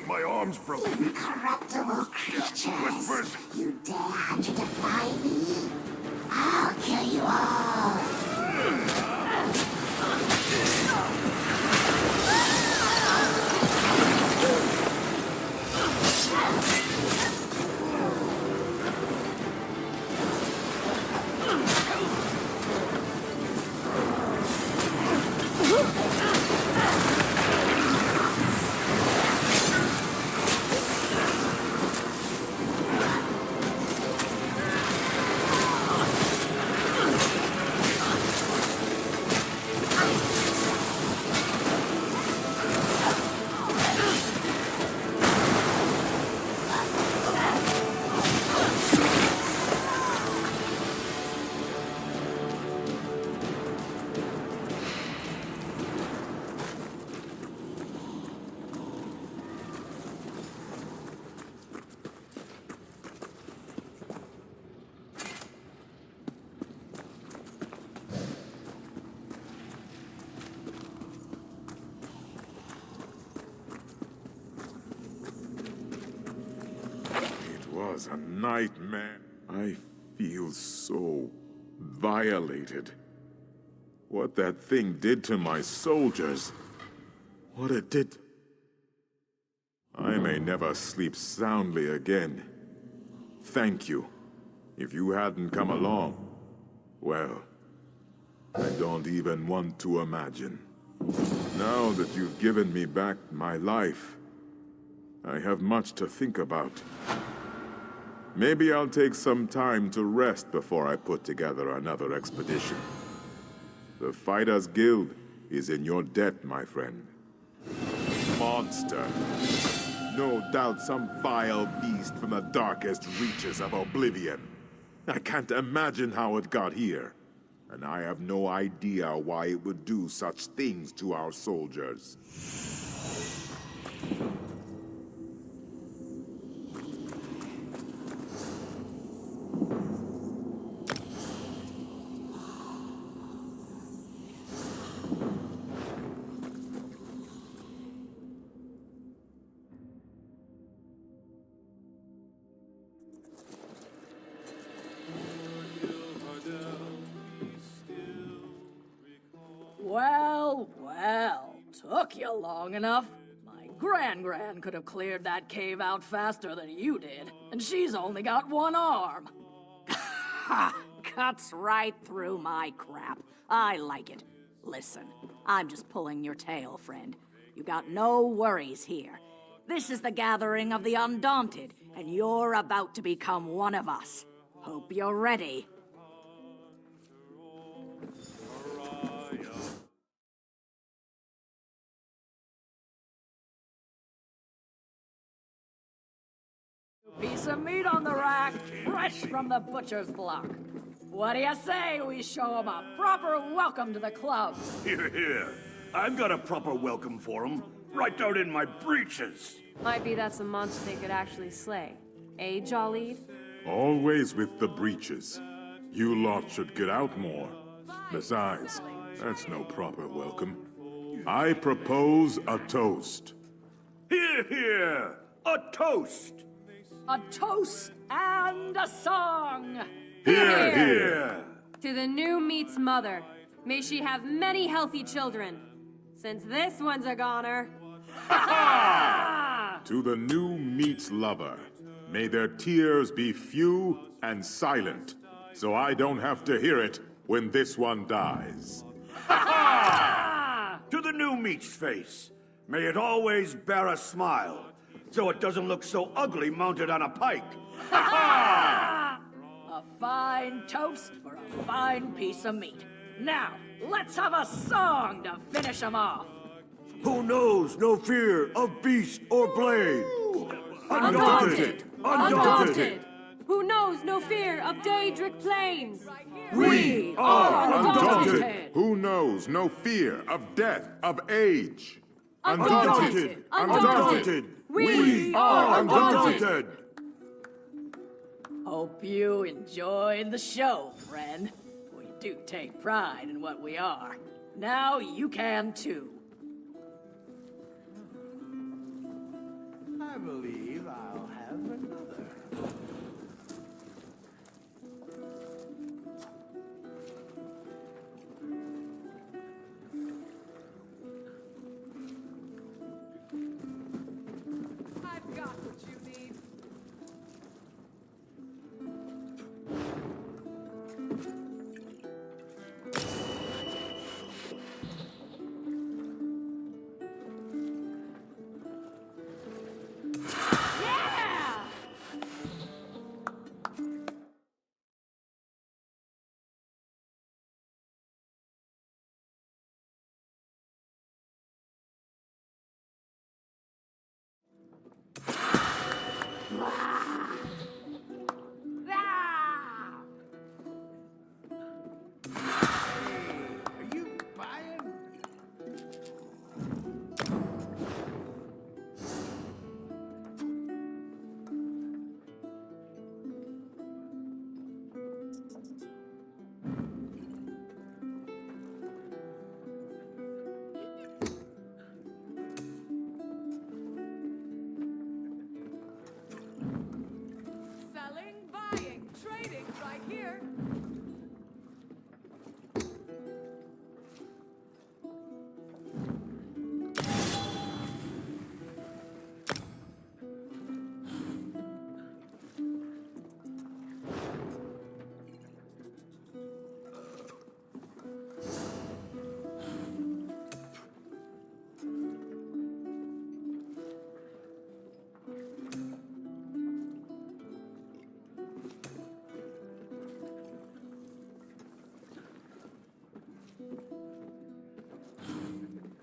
My arm's broken.
Incorruptible creatures. You dare to defy me? I'll kill you all.
Was a nightmare. I feel so violated. What that thing did to my soldiers. What it did. I may never sleep soundly again. Thank you. If you hadn't come along, well, I don't even want to imagine. Now that you've given me back my life, I have much to think about. Maybe I'll take some time to rest before I put together another expedition. The Fighters Guild is in your debt, my friend. Monster. No doubt some vile beast from the darkest reaches of oblivion. I can't imagine how it got here. and I have no idea why it would do such things to our soldiers.
Well, well, took you long enough. My gran could have cleared that cave out faster than you did, and she's only got one arm. Ha! Cuts right through my crap. I like it. Listen, I'm just pulling your tail, friend. You got no worries here. This is the gathering of the Undaunted, and you're about to become one of us. Hope you're ready. Piece of meat on the rack, fresh from the butcher's block. What do you say we show him a proper welcome to the club?
Here, here. I've got a proper welcome for him, right down in my breeches.
Might be that's a monster they could actually slay. Eh, Jolly?
Always with the breeches. You lot should get out more. Besides, that's no proper welcome. I propose a toast.
Here, here! A toast!
A toast and a song!
Here, here!
To the new meat's mother. May she have many healthy children. Since this one's a goner.
To the new meat's lover. May their tears be few and silent, so I don't have to hear it when this one dies.
To the new meat's face. May it always bear a smile, so it doesn't look so ugly mounted on a pike.
A fine toast for a fine piece of meat. Now, let's have a song to finish 'em off.
Who knows no fear of beast or blade?
Undaunted! Undaunted! Who knows no fear of Daedric plains?
We are undaunted! Who knows no fear of death, of age?
Undaunted! Undaunted!
We are undaunted!
Hope you enjoyed the show, friend. We do take pride in what we are. Now you can too.
I believe I'll have another.
I've got what you need. Selling, buying, trading right here.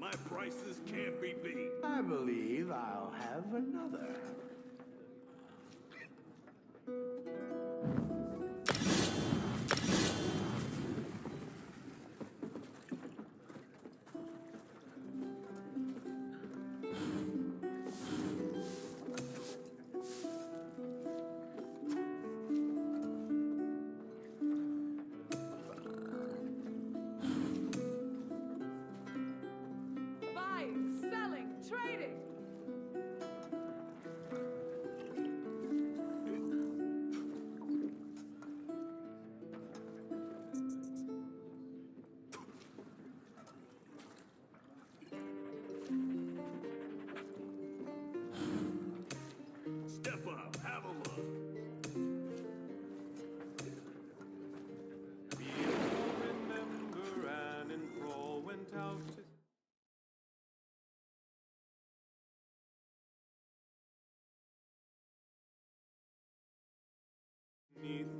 My prices can't be beat.
I believe I'll have another.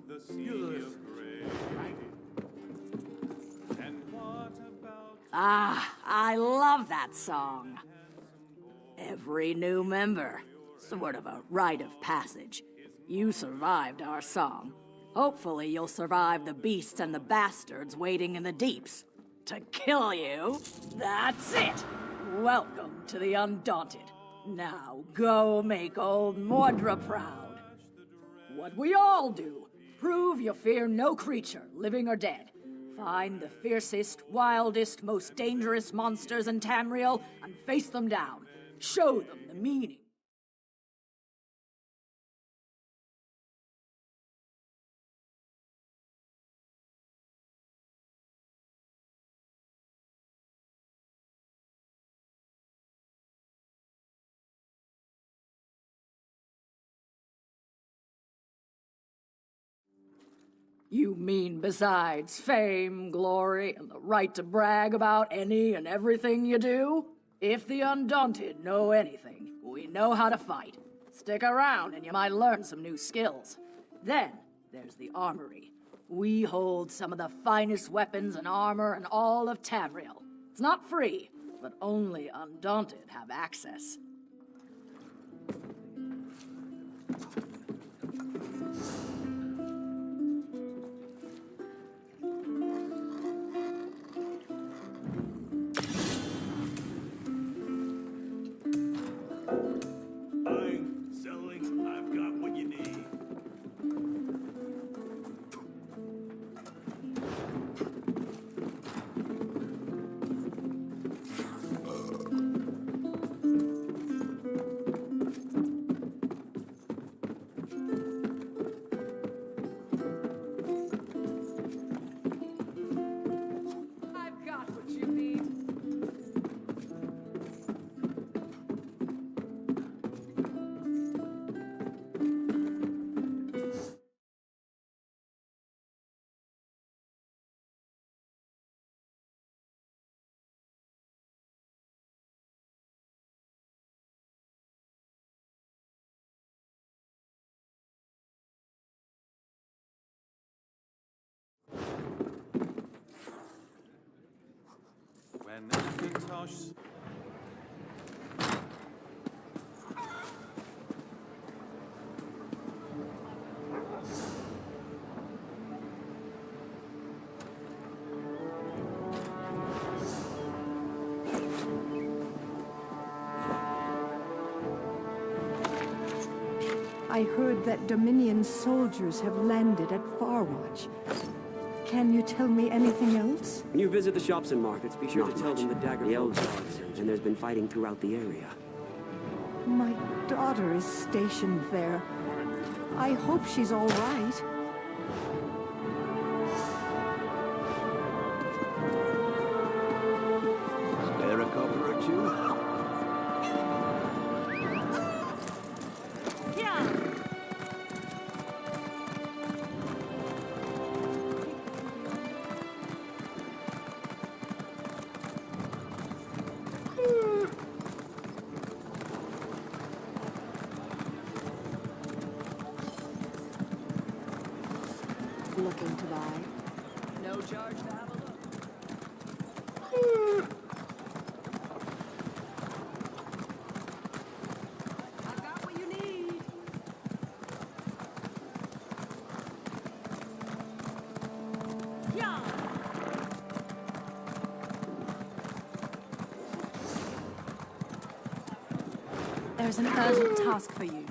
the sea of gray. And what about
Ah, I love that song. Every new member, sort of a rite of passage. You survived our song. Hopefully you'll survive the beasts and the bastards waiting in the deeps. To kill you, that's it! Welcome to the Undaunted. Now go make old Mordra proud. What we all do, prove you fear no creature, living or dead. Find the fiercest, wildest, most dangerous monsters in Tamriel and face them down. Show them the meaning. You mean besides fame, glory, and the right to brag about any and everything you do? If the Undaunted know anything, we know how to fight. Stick around and you might learn some new skills. Then, there's the armory. We hold some of the finest weapons and armor in all of Tamriel. It's not free, but only Undaunted have access.
Buying, selling, I've got what you need.
I've got what you need.
when Akatosh
I heard that Dominion soldiers have landed at Farwatch. Can you tell me anything else?
When you visit the shops and markets, be sure to tell them the dagger elves are, and there's been fighting throughout the area.
My daughter is stationed there. I hope she's all right.
Spare a copper or two?
Looking to buy.
No charge to have a look. I've got what you need. Yeah.
There's an urgent task for you.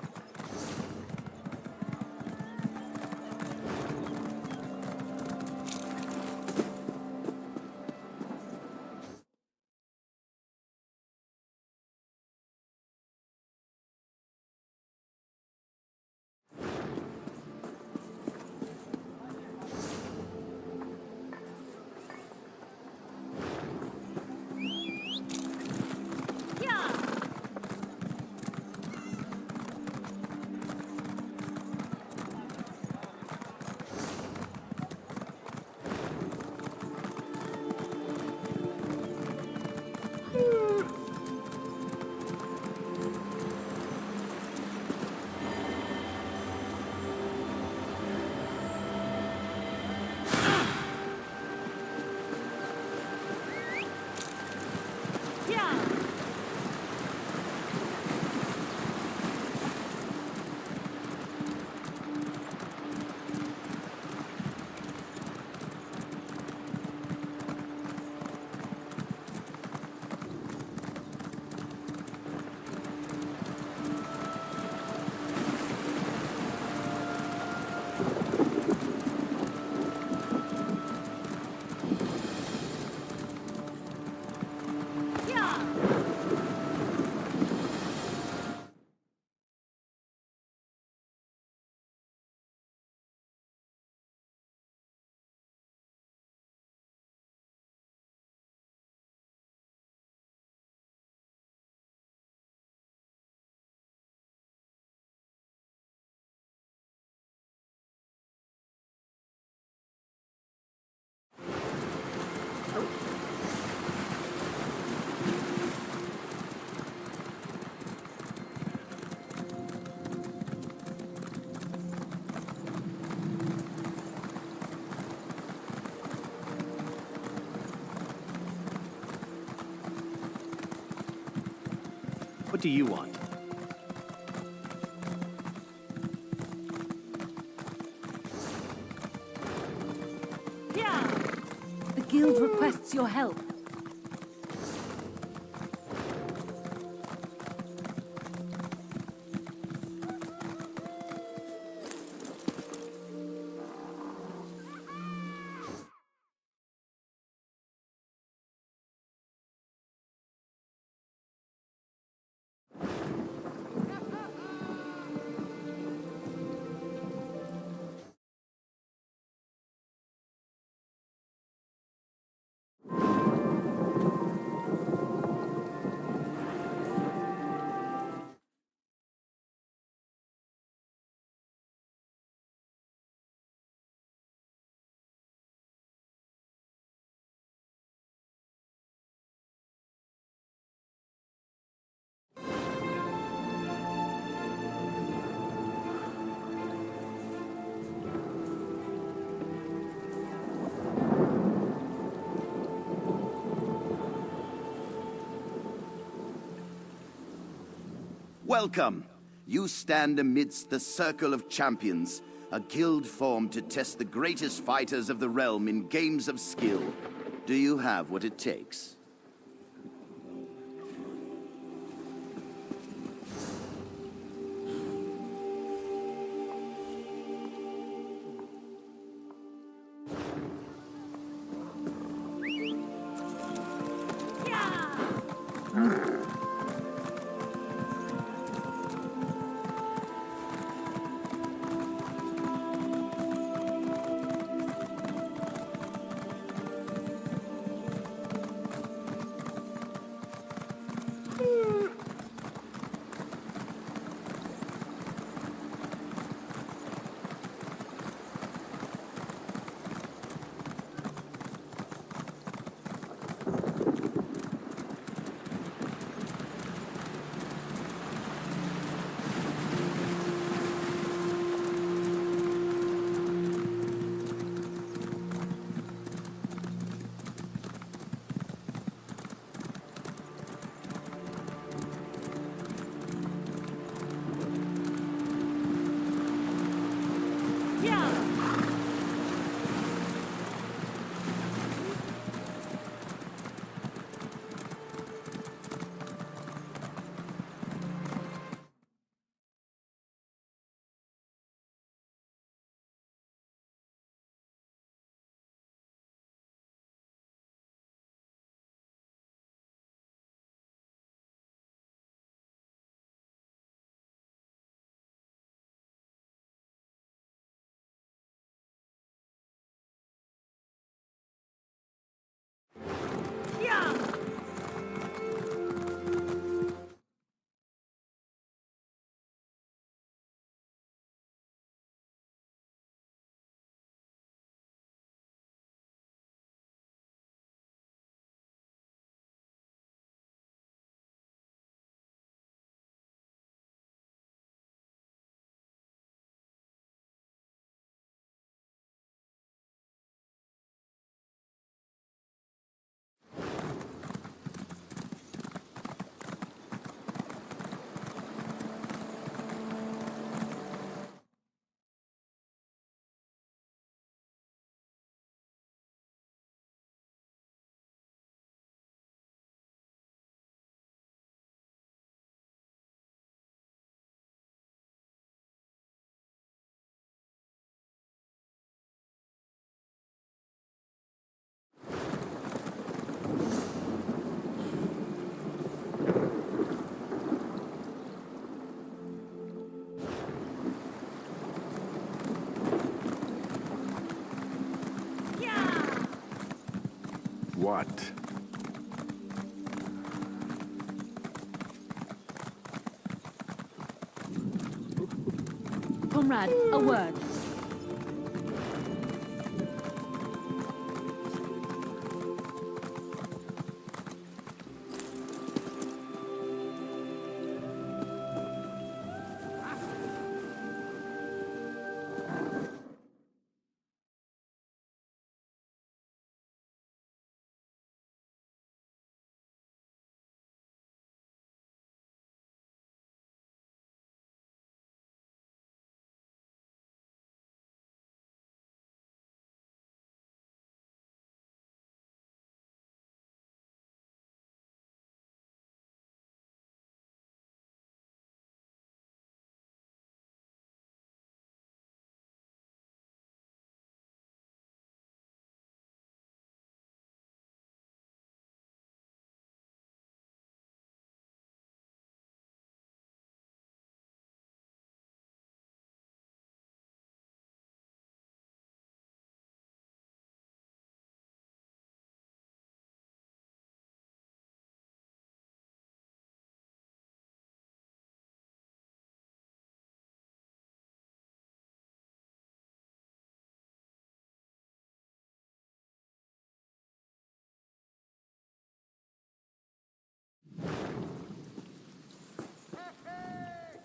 do you want?
The guild requests your help.
Welcome. You stand amidst the Circle of Champions, a guild formed to test the greatest fighters of the realm in games of skill. Do you have what it takes?
What?
Comrade, a word.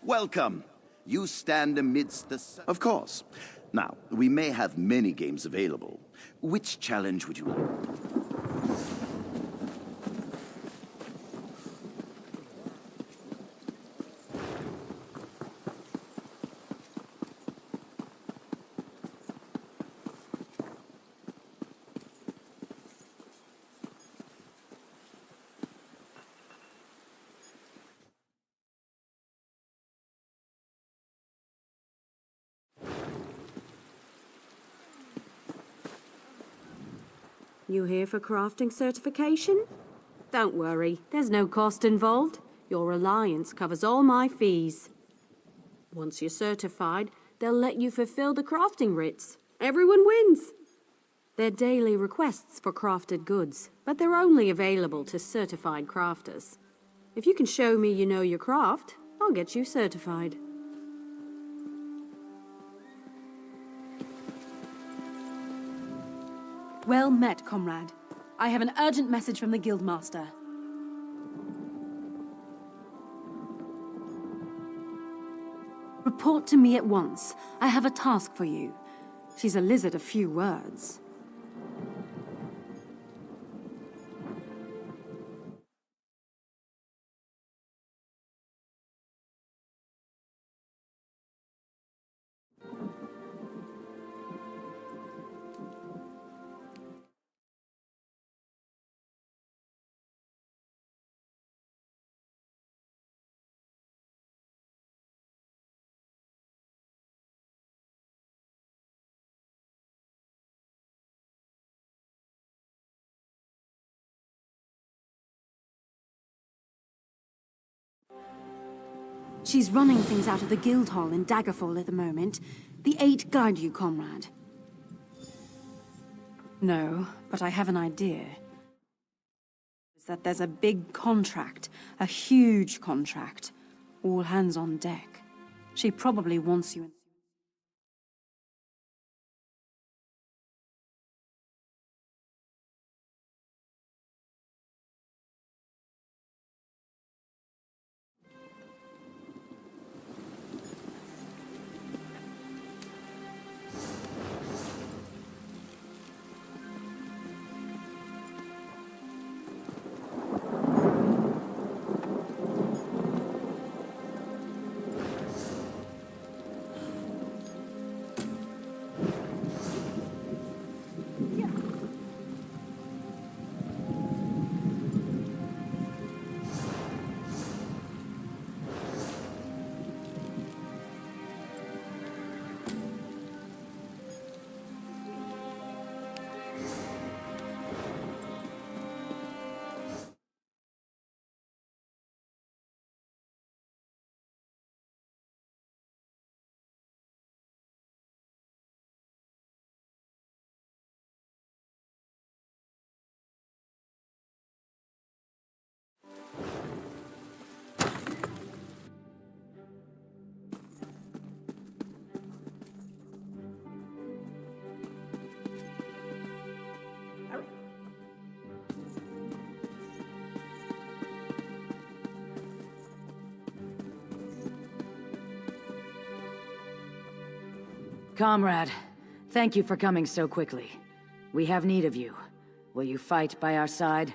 Welcome. You stand amidst the... Of course. Now, we may have many games available. Which challenge would you like?
You here for crafting certification? Don't worry, there's no cost involved. Your alliance covers all my fees. Once you're certified, they'll let you fulfill the crafting writs. Everyone wins. They're daily requests for crafted goods, but they're only available to certified crafters. If you can show me you know your craft, I'll get you certified.
Well met, comrade. I have an urgent message from the Guildmaster. Report to me at once. I have a task for you. She's a lizard of few words. She's running things out of the guild hall in Daggerfall at the moment. The Eight guide you, comrade. No, but I have an idea. Is that there's a big contract, a huge contract. All hands on deck. She probably wants you in...
Comrade, thank you for coming so quickly. We have need of you. Will you fight by our side?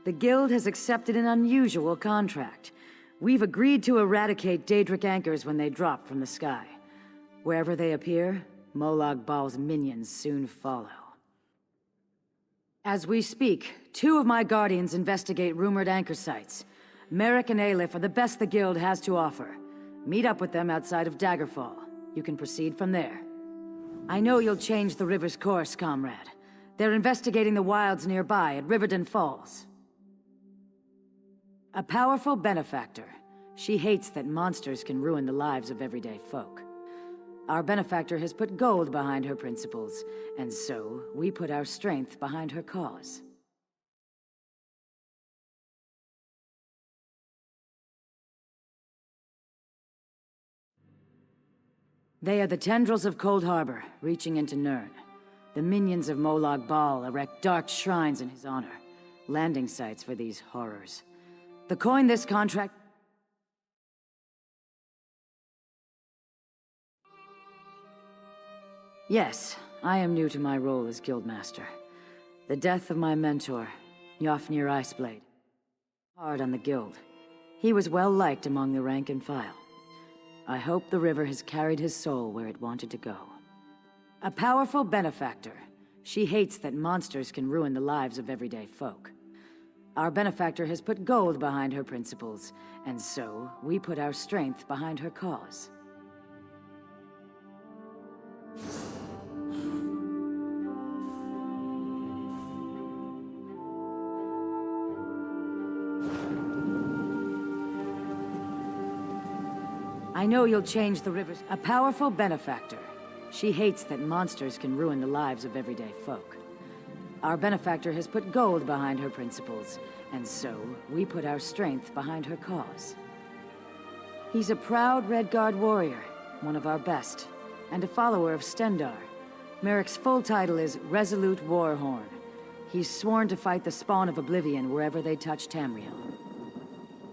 The Guild has accepted an unusual contract. We've agreed to eradicate Daedric anchors when they drop from the sky. Wherever they appear, Molag Bal's minions soon follow. As we speak, 2 of my guardians investigate rumored anchor sites. Merrick and Aleph are the best the Guild has to offer. Meet up with them outside of Daggerfall. You can proceed from there. I know you'll change the river's course, comrade. They're investigating the wilds nearby at Riverdon Falls. A powerful benefactor. She hates that monsters can ruin the lives of everyday folk. Our benefactor has put gold behind her principles, and so we put our strength behind her cause. They are the tendrils of Cold Harbor, reaching into Nirn. The minions of Molag Bal erect dark shrines in his honor, landing sites for these horrors. The coin this contract... Yes, I am new to my role as Guildmaster. The death of my mentor, Yofnir Iceblade, hard on the Guild. He was well liked among the rank and file. I hope the river has carried his soul where it wanted to go. A powerful benefactor. She hates that monsters can ruin the lives of everyday folk. Our benefactor has put gold behind her principles, and so we put our strength behind her cause. I know you'll change the rivers. A powerful benefactor. She hates that monsters can ruin the lives of everyday folk. Our benefactor has put gold behind her principles, and so we put our strength behind her cause. He's a proud Redguard warrior, one of our best, and a follower of Stendar. Merrick's full title is Resolute Warhorn. He's sworn to fight the spawn of Oblivion wherever they touch Tamriel.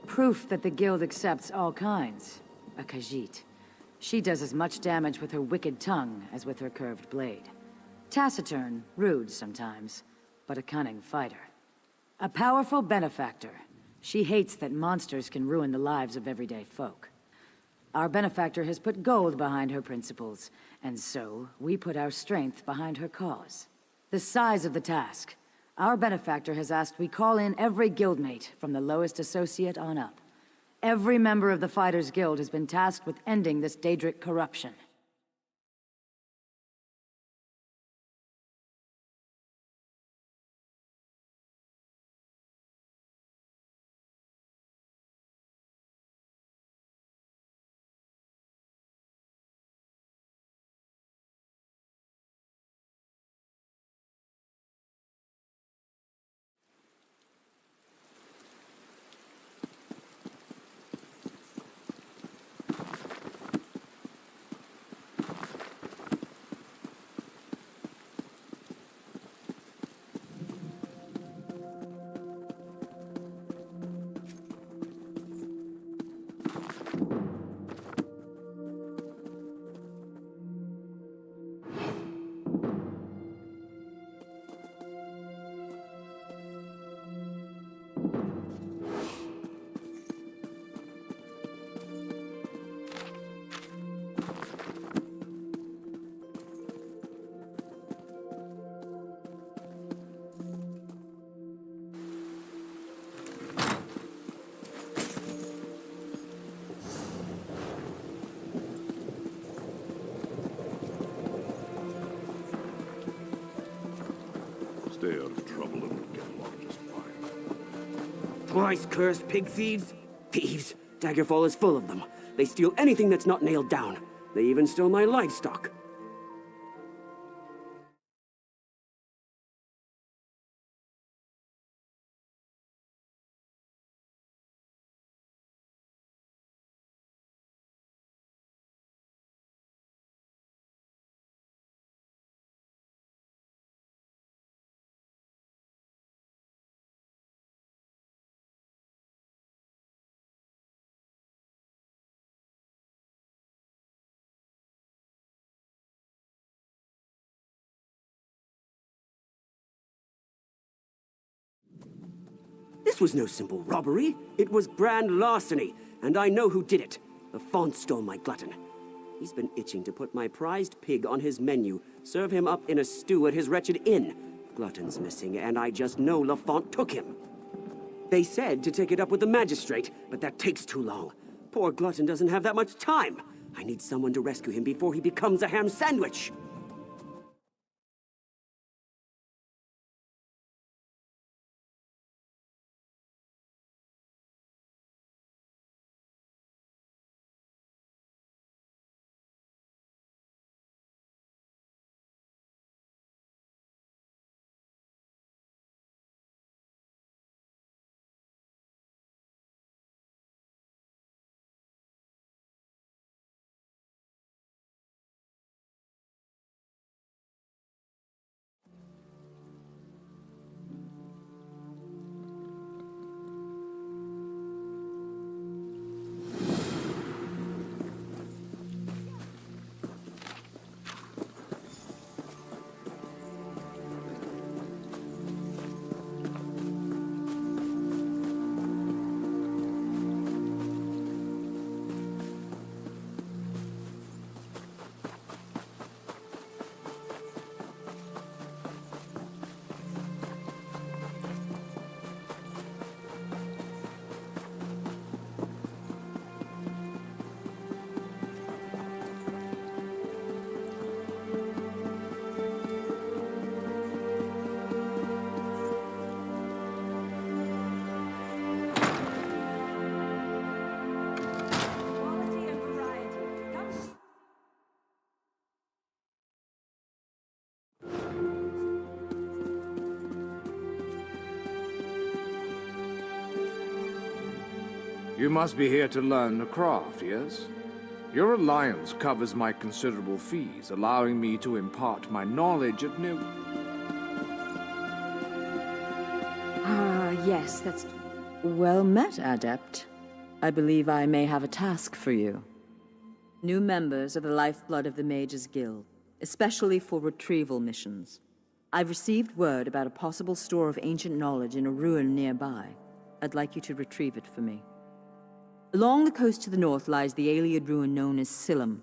Proof that the Guild accepts all kinds. A Khajiit. She does as much damage with her wicked tongue as with her curved blade. Taciturn, rude sometimes, but a cunning fighter. A powerful benefactor. She hates that monsters can ruin the lives of everyday folk. Our benefactor has put gold behind her principles, and so we put our strength behind her cause. The size of the task. Our benefactor has asked we call in every guildmate, from the lowest associate on up. Every member of the Fighters Guild has been tasked with ending this Daedric corruption.
Stay out of trouble and we'll get along just fine.
Twice cursed pig thieves? Thieves! Daggerfall is full of them. They steal anything that's not nailed down. They even stole my livestock. This was no simple robbery. It was grand larceny, and I know who did it. The font stole my glutton. He's been itching to put my prized pig on his menu, serve him up in a stew at his wretched inn. Glutton's missing, and I just know Lafont took him. They said to take it up with the magistrate, but that takes too long. Poor Glutton doesn't have that much time. I need someone to rescue him before he becomes a ham sandwich.
You must be here to learn the craft, yes? Your alliance covers my considerable fees, allowing me to impart my knowledge at no...
Yes, that's... Well met, Adept. I believe I may have a task for you. New members are the lifeblood of the Mages Guild, especially for retrieval missions. I've received word about a possible store of ancient knowledge in a ruin nearby. I'd like you to retrieve it for me. Along the coast to the north lies the Aeoliad ruin known as Silum.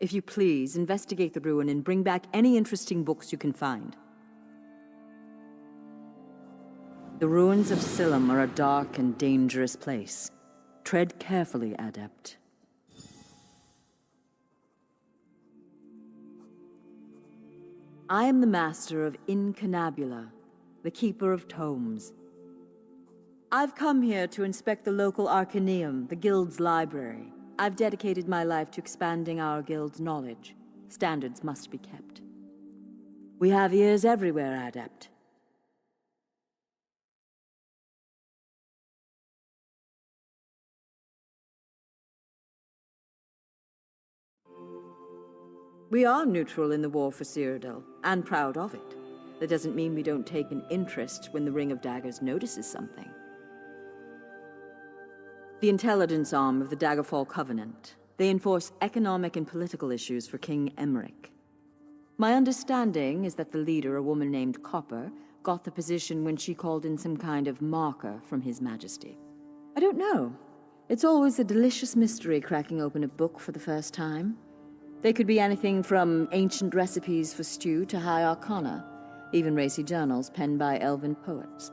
If you please, investigate the ruin and bring back any interesting books you can find. The ruins of Silum are a dark and dangerous place. Tread carefully, Adept. I am the master of Incunabula, the keeper of tomes. I've come here to inspect the local Arcaneum, the guild's library. I've dedicated my life to expanding our guild's knowledge. Standards must be kept. We have ears everywhere, Adept. We are neutral in the war for Cyrodiil, and proud of it. That doesn't mean we don't take an interest when the Ring of Daggers notices something. The intelligence arm of the Daggerfall Covenant. They enforce economic and political issues for King Emmerich. My understanding is that the leader, a woman named Copper, got the position when she called in some kind of marker from His Majesty. I don't know. It's always a delicious mystery cracking open a book for the first time. They could be anything from ancient recipes for stew to high arcana, even racy journals penned by elven poets.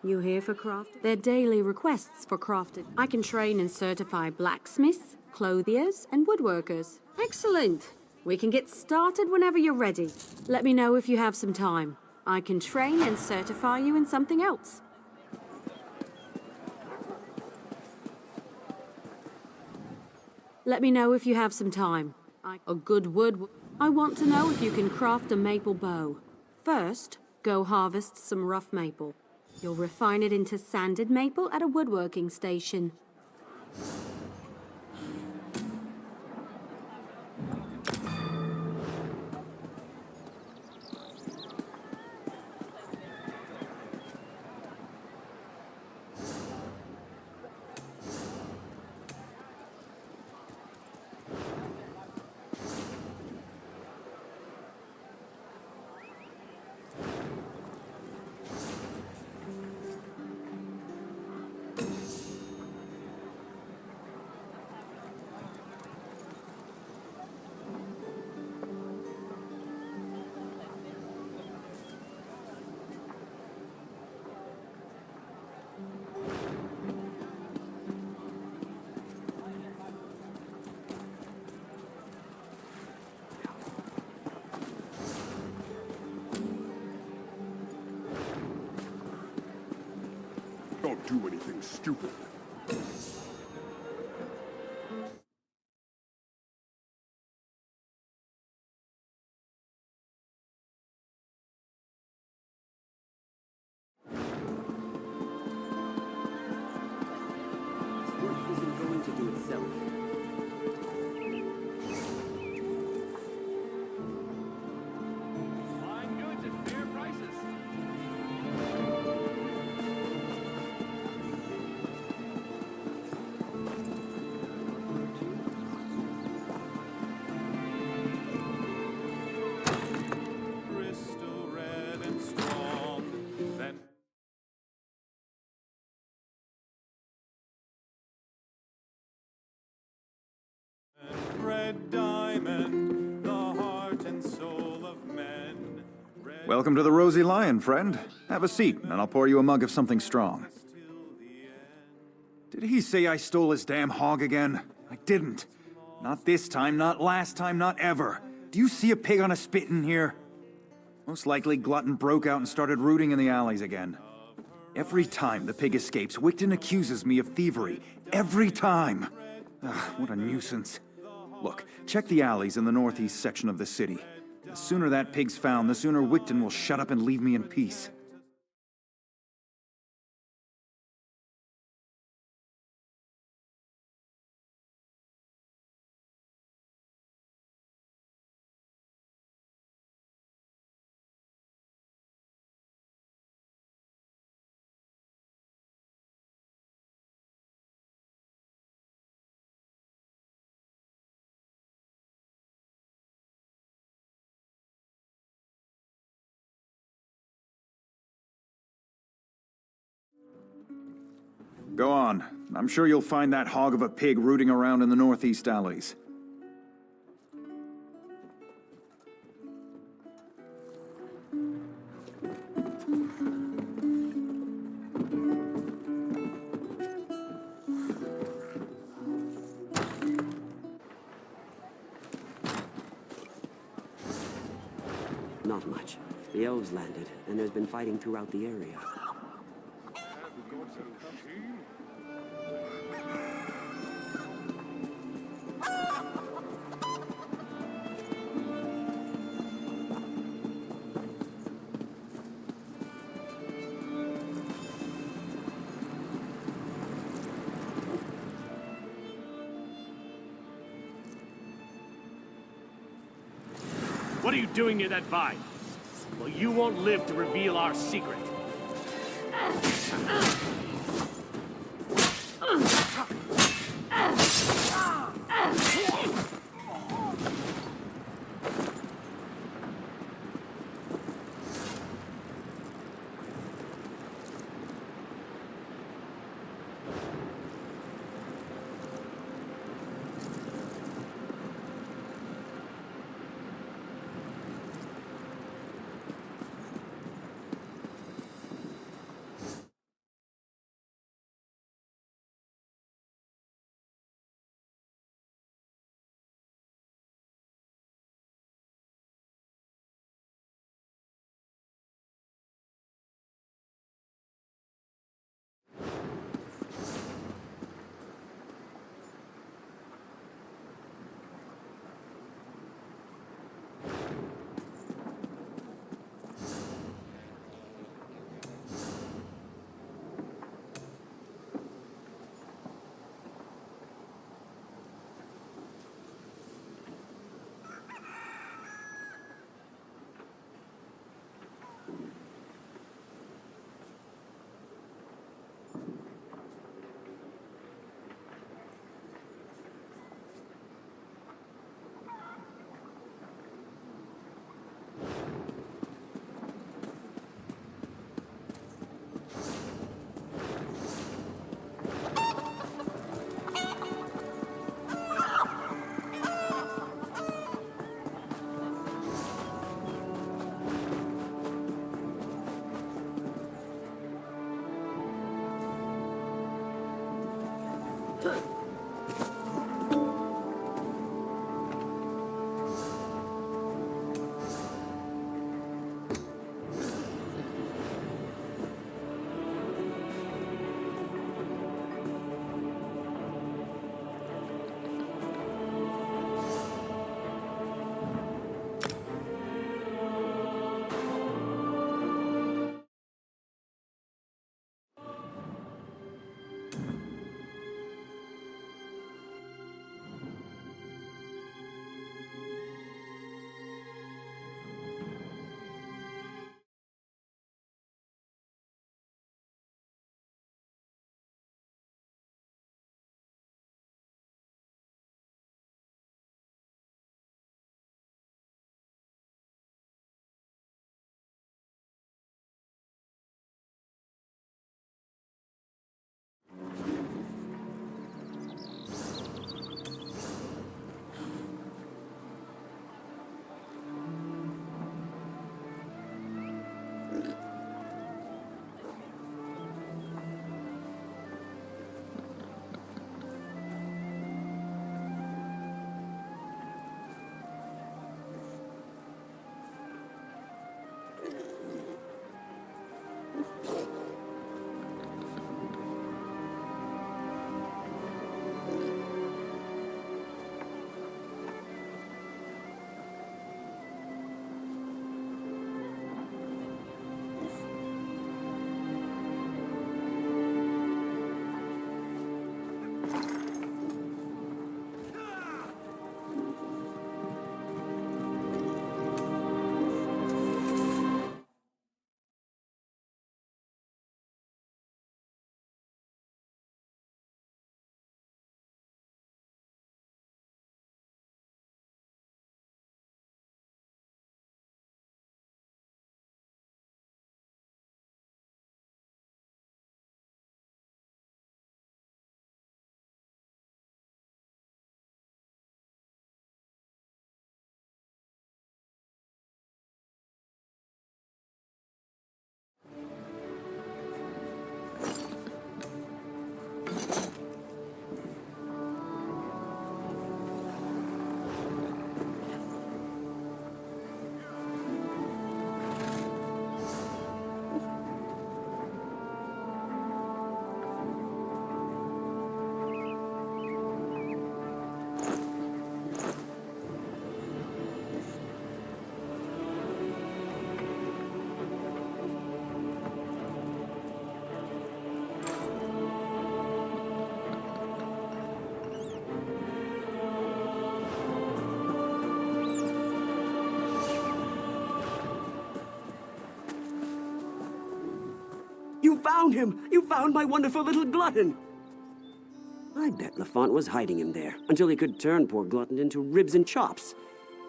You here for craft? They're daily requests for crafted. I can train and certify blacksmiths, clothiers, and woodworkers. Excellent. We can get started whenever you're ready. Let me know if you have some time. I can train and certify you in something else. Let me know if you have some time. A good wood... I want to know if you can craft a maple bow. First, go harvest some rough maple. You'll refine it into sanded maple at a woodworking station.
Don't do anything stupid.
This work isn't going to do itself.
Fine goods at fair prices.
Crystal red and strong. Then red diamond, the heart and soul of men.
Welcome to the Rosy Lion, friend. Have a seat, and I'll pour you a mug of something strong. Did he say I stole his damn hog again? I didn't. Not this time, not last time, not ever. Do you see a pig on a spit in here? Most likely Glutton broke out and started rooting in the alleys again. Every time the pig escapes, Wigton accuses me of thievery. Every time! What a nuisance. Look, check the alleys in the northeast section of the city. The sooner that pig's found, the sooner Wigton will shut up and leave me in peace. Go on. I'm sure you'll find that hog of a pig rooting around in the northeast alleys.
Not much. The elves landed, and there's been fighting throughout the area.
What are you doing near that vine? Well, you won't live to reveal our secret.
You found him! You found my wonderful little glutton! I bet Lafont was hiding him there, until he could turn poor Glutton into ribs and chops.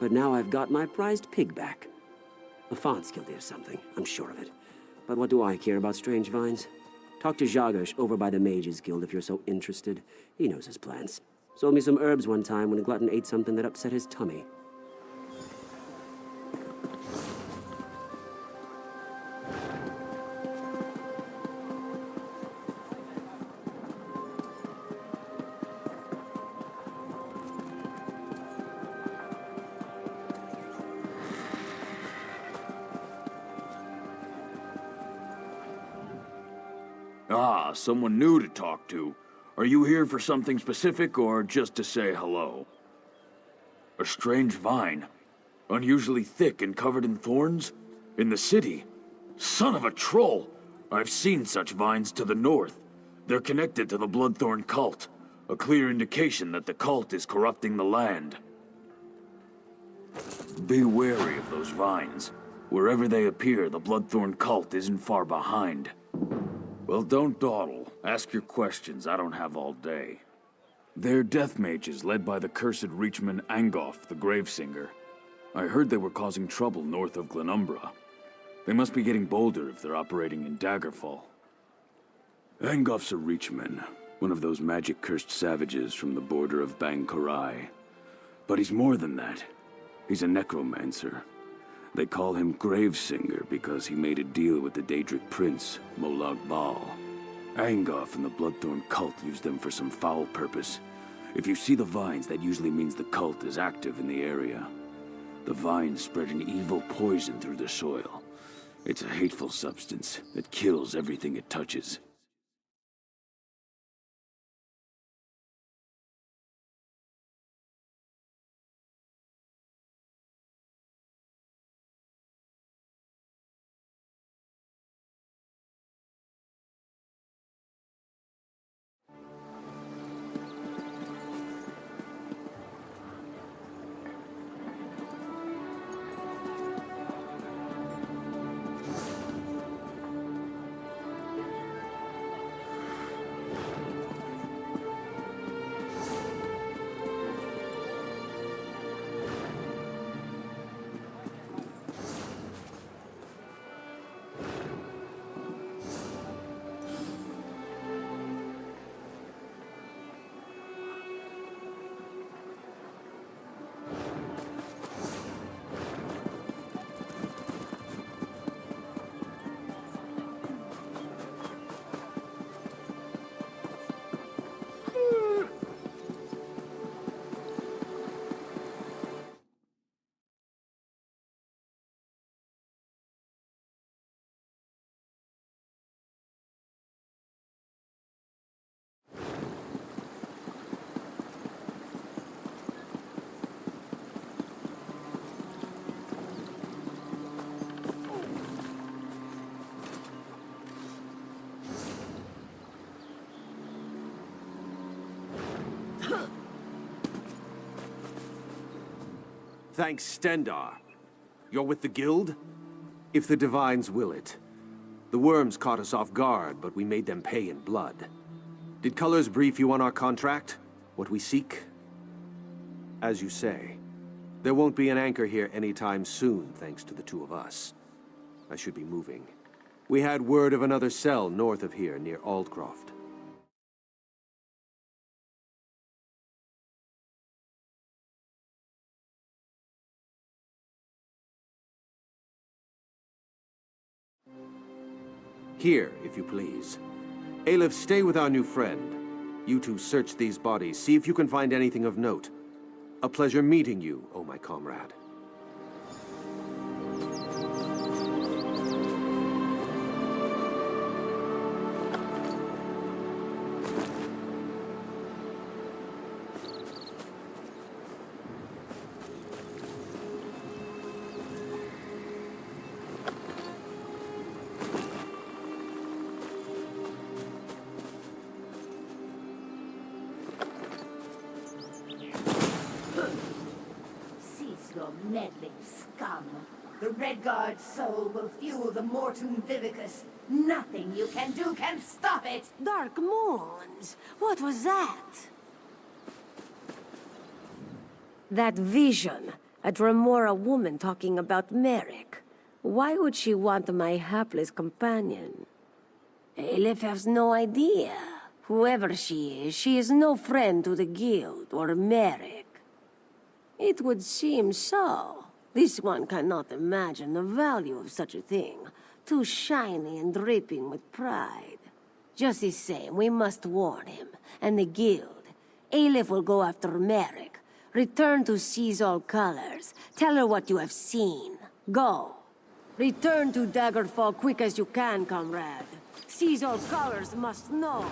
But now I've got my prized pig back. Lafont's guilty of something, I'm sure of it. But what do I care about strange vines? Talk to Jagosh over by the Mages Guild if you're so interested. He knows his plans. Sold me some herbs one time when Glutton ate something that upset his tummy.
Ah, someone new to talk to. Are you here for something specific or just to say hello? A strange vine. Unusually thick and covered in thorns? In the city? Son of a troll! I've seen such vines to the north. They're connected to the Bloodthorn cult. A clear indication that the cult is corrupting the land. Be wary of those vines. Wherever they appear, the Bloodthorn cult isn't far behind. Well, don't dawdle. Ask your questions. I don't have all day. They're death mages led by the cursed Reachman Angoff, the Gravesinger. I heard they were causing trouble north of Glenumbra. They must be getting bolder if they're operating in Daggerfall. Angoff's a Reachman, one of those magic-cursed savages from the border of Bang Korai. But he's more than that. He's a necromancer. They call him Gravesinger because he made a deal with the Daedric prince, Molag Bal. Angoff and the Bloodthorn cult used them for some foul purpose. If you see the vines, that usually means the cult is active in the area. The vines spread an evil poison through the soil. It's a hateful substance that kills everything it touches.
Thanks, Stendar. You're with the Guild? If the Divines will it. The worms caught us off guard, but we made them pay in blood. Did Colors brief you on our contract? What we seek? As you say, there won't be an anchor here anytime soon, thanks to the two of us. I should be moving. We had word of another cell north of here, near Aldcroft. Here, if you please. Aleph, stay with our new friend. You two search these bodies, see if you can find anything of note. A pleasure meeting you, oh my comrade.
Your meddling scum. The Redguard's soul will fuel the Mortum Vivicus. Nothing you can do can stop it!
Dark Moons? What was that? That vision. A Dremora woman talking about Merrick. Why would she want my hapless companion? Aleph has no idea. Whoever she is no friend to the Guild or Merrick. It would seem so. This one cannot imagine the value of such a thing. Too shiny and dripping with pride. Just the same, we must warn him. And the Guild. Aleph will go after Merrick. Return to seize all colors. Tell her what you have seen. Go. Return to Daggerfall quick as you can, comrade. Seize all colors must know.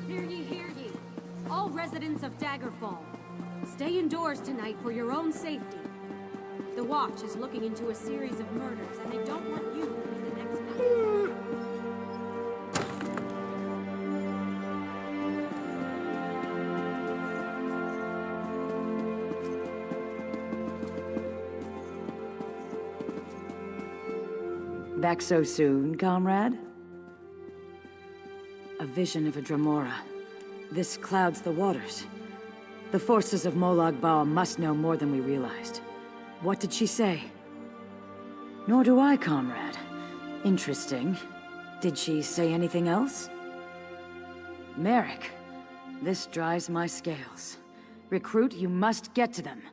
Hear ye. All residents of Daggerfall, stay indoors tonight for your own safety. The Watch is looking into a series of murders, and they don't want you to be the next one.
Back so soon, comrade? A vision of a Dremora. This clouds the waters. The forces of Molag Bal must know more than we realized. What did she say? Nor do I, comrade. Interesting. Did she say anything else? Merrick, this drives my scales. Recruit, you must get to them.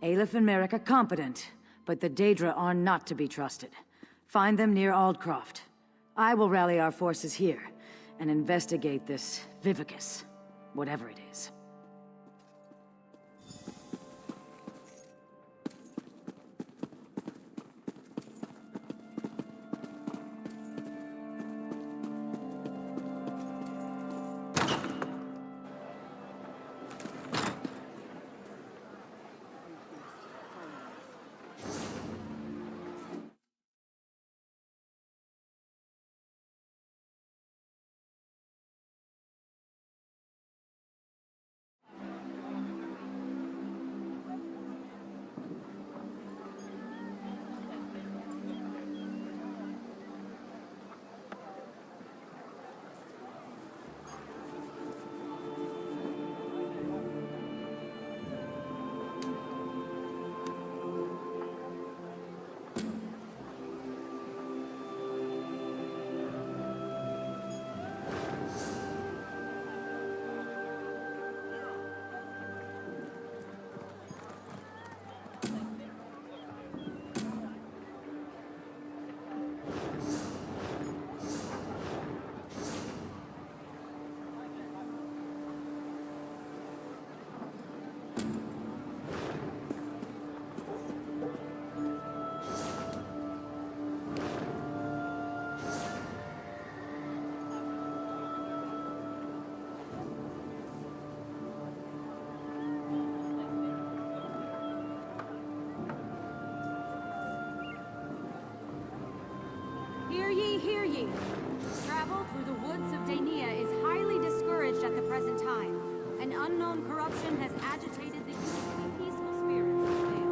Aleph and Merrick are competent, but the Daedra are not to be trusted. Find them near Aldcroft. I will rally our forces here and investigate this Vivicus, whatever it is.
Hear ye! Travel through the woods of Daenia is highly discouraged at the present time. An unknown corruption has agitated the usually peaceful spirits of Vale.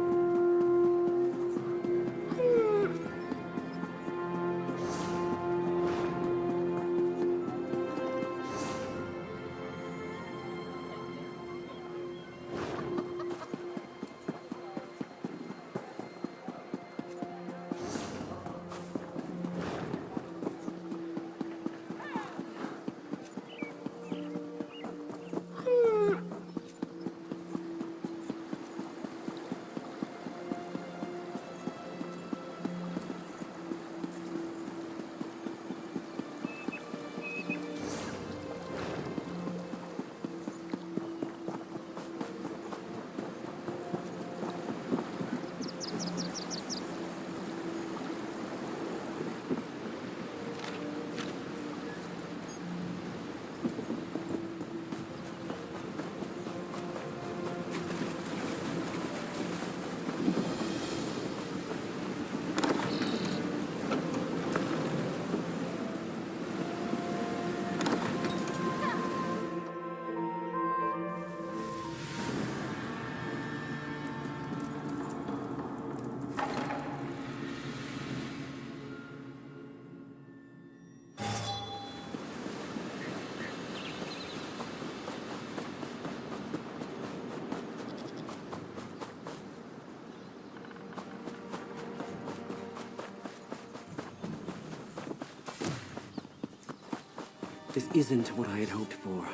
This isn't what I had hoped for.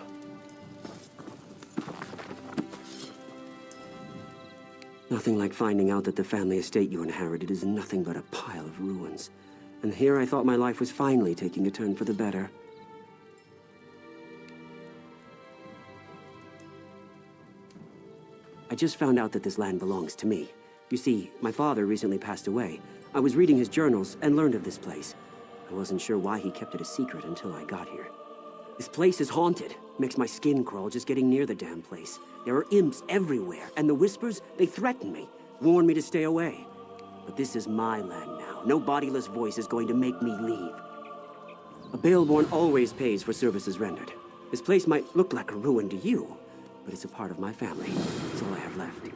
Nothing like finding out that the family estate you inherited is nothing but a pile of ruins. And here I thought my life was finally taking a turn for the better. I just found out that this land belongs to me. You see, my father recently passed away. I was reading his journals and learned of this place. I wasn't sure why he kept it a secret until I got here. This place is haunted. Makes my skin crawl just getting near the damn place. There are imps everywhere, and the Whispers, they threaten me, warn me to stay away. But this is my land now. No bodiless voice is going to make me leave. A Baleborn always pays for services rendered. This place might look like a ruin to you, but it's a part of my family. It's all I have left.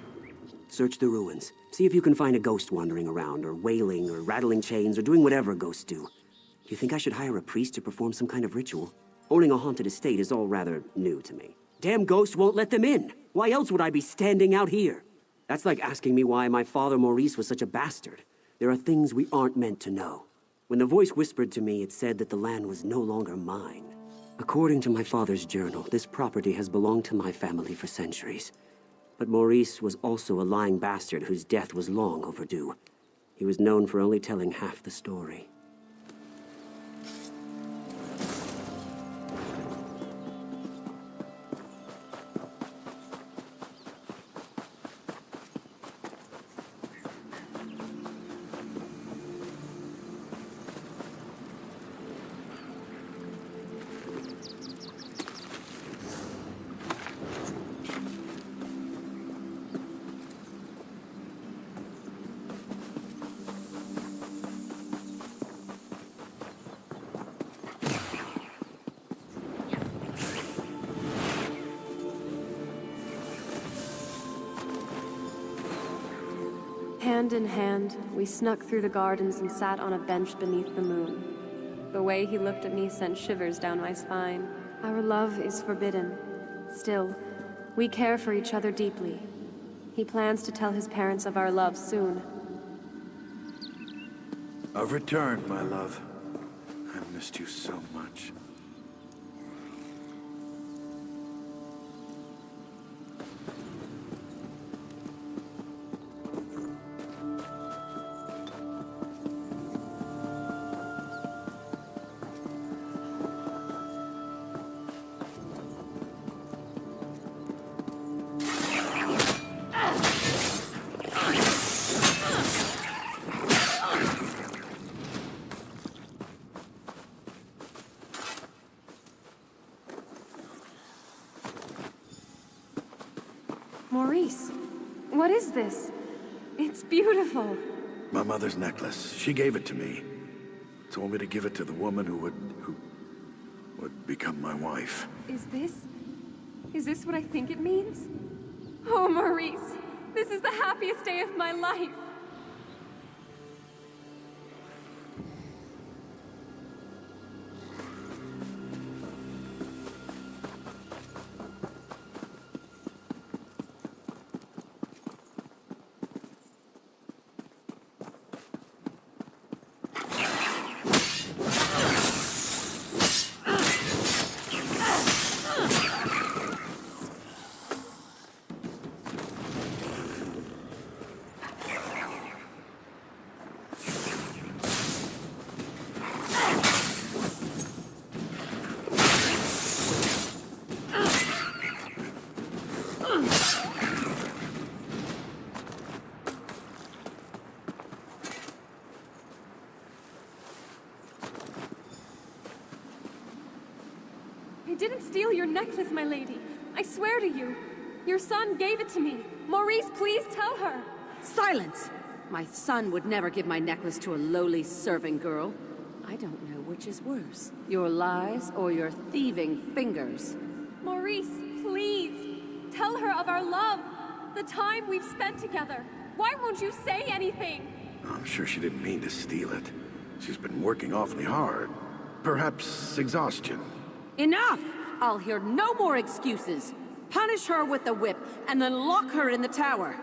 Search the ruins. See if you can find a ghost wandering around, or wailing, or rattling chains, or doing whatever ghosts do. You think I should hire a priest to perform some kind of ritual? Owning a haunted estate is all rather new to me. Damn ghost won't let them in! Why else would I be standing out here? That's like asking me why my father Maurice was such a bastard. There are things we aren't meant to know. When the voice whispered to me, it said that the land was no longer mine. According to my father's journal, this property has belonged to my family for centuries. But Maurice was also a lying bastard whose death was long overdue. He was known for only telling half the story.
Hand in hand, we snuck through the gardens and sat on a bench beneath the moon. The way he looked at me sent shivers down my spine. Our love is forbidden. Still, we care for each other deeply. He plans to tell his parents of our love soon.
I've returned, my love. I've missed you so much.
Maurice, what is this? It's beautiful.
My mother's necklace. She gave it to me. Told me to give it to the woman who would become my wife.
Is this what I think it means? Oh, Maurice, this is the happiest day of my life. I didn't steal your necklace, my lady. I swear to you. Your son gave it to me. Maurice, please tell her.
Silence! My son would never give my necklace to a lowly serving girl. I don't know which is worse, your lies or your thieving fingers.
Maurice, please. Tell her of our love. The time we've spent together. Why won't you say anything?
I'm sure she didn't mean to steal it. She's been working awfully hard. Perhaps exhaustion.
Enough! I'll hear no more excuses. Punish her with the whip, and then lock her in the tower.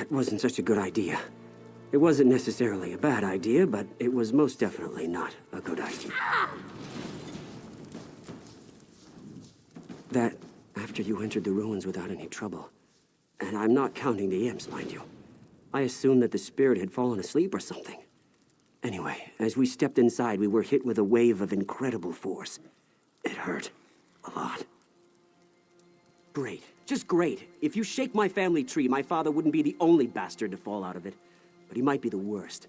That wasn't such a good idea. It wasn't necessarily a bad idea, but it was most definitely not a good idea. That, after you entered the ruins without any trouble. And I'm not counting the imps, mind you. I assumed that the spirit had fallen asleep or something. Anyway, as we stepped inside, we were hit with a wave of incredible force. It hurt. A lot. Great. Just great. If you shake my family tree, my father wouldn't be the only bastard to fall out of it. But he might be the worst.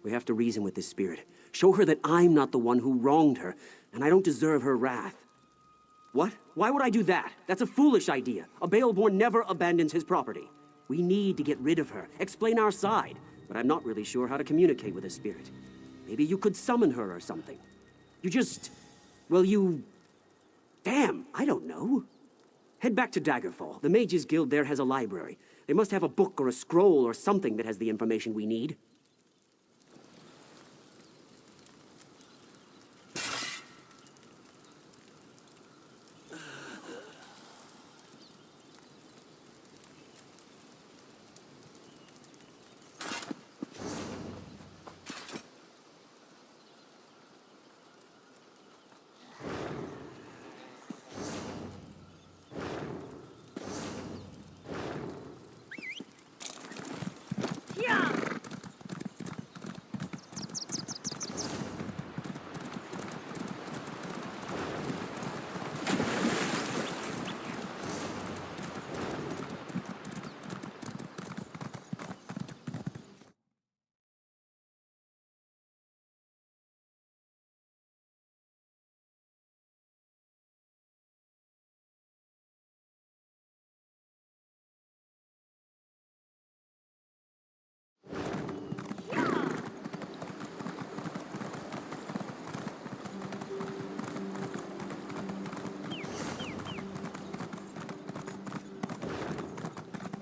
We have to reason with this spirit. Show her that I'm not the one who wronged her, and I don't deserve her wrath. What? Why would I do that? That's a foolish idea. A Baelborn never abandons his property. We need to get rid of her, explain our side, but I'm not really sure how to communicate with a spirit. Maybe you could summon her or something. Damn, I don't know. Head back to Daggerfall. The Mages Guild there has a library. They must have a book or a scroll or something that has the information we need.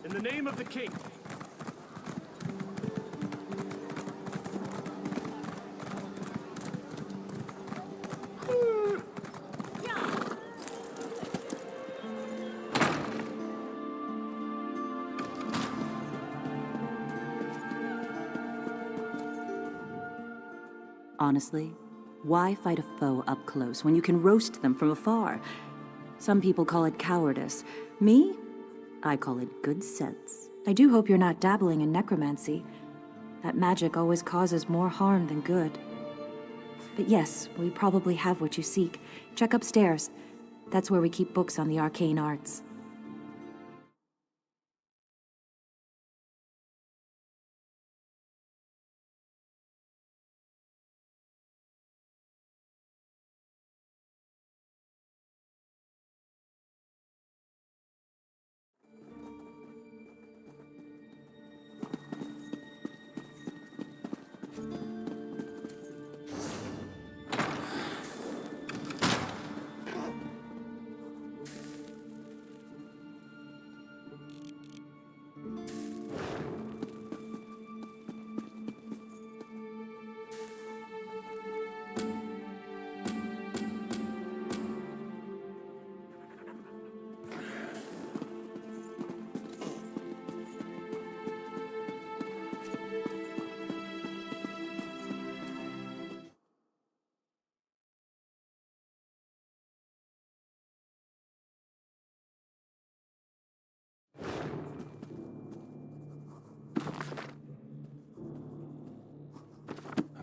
In the name of the king.
Honestly, why fight a foe up close when you can roast them from afar? Some people call it cowardice. Me? I call it good sense. I do hope you're not dabbling in necromancy. That magic always causes more harm than good. But yes, we probably have what you seek. Check upstairs. That's where we keep books on the arcane arts.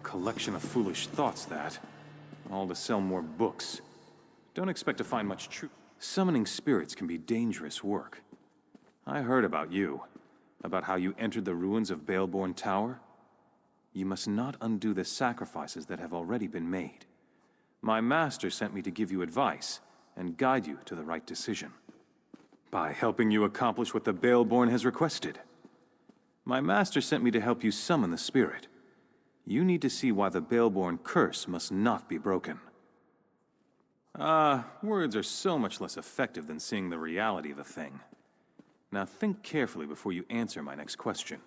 Collection of foolish thoughts, that. All to sell more books. Don't expect to find much truth. Summoning spirits can be dangerous work. I heard about you. About how you entered the ruins of Baelborn Tower. You must not undo the sacrifices that have already been made. My master sent me to give you advice and guide you to the right decision. By helping you accomplish what the Baelborn has requested. My master sent me to help you summon the spirit. You need to see why the Baelborn curse must not be broken. Words are so much less effective than seeing the reality of a thing. Now think carefully before you answer my next question.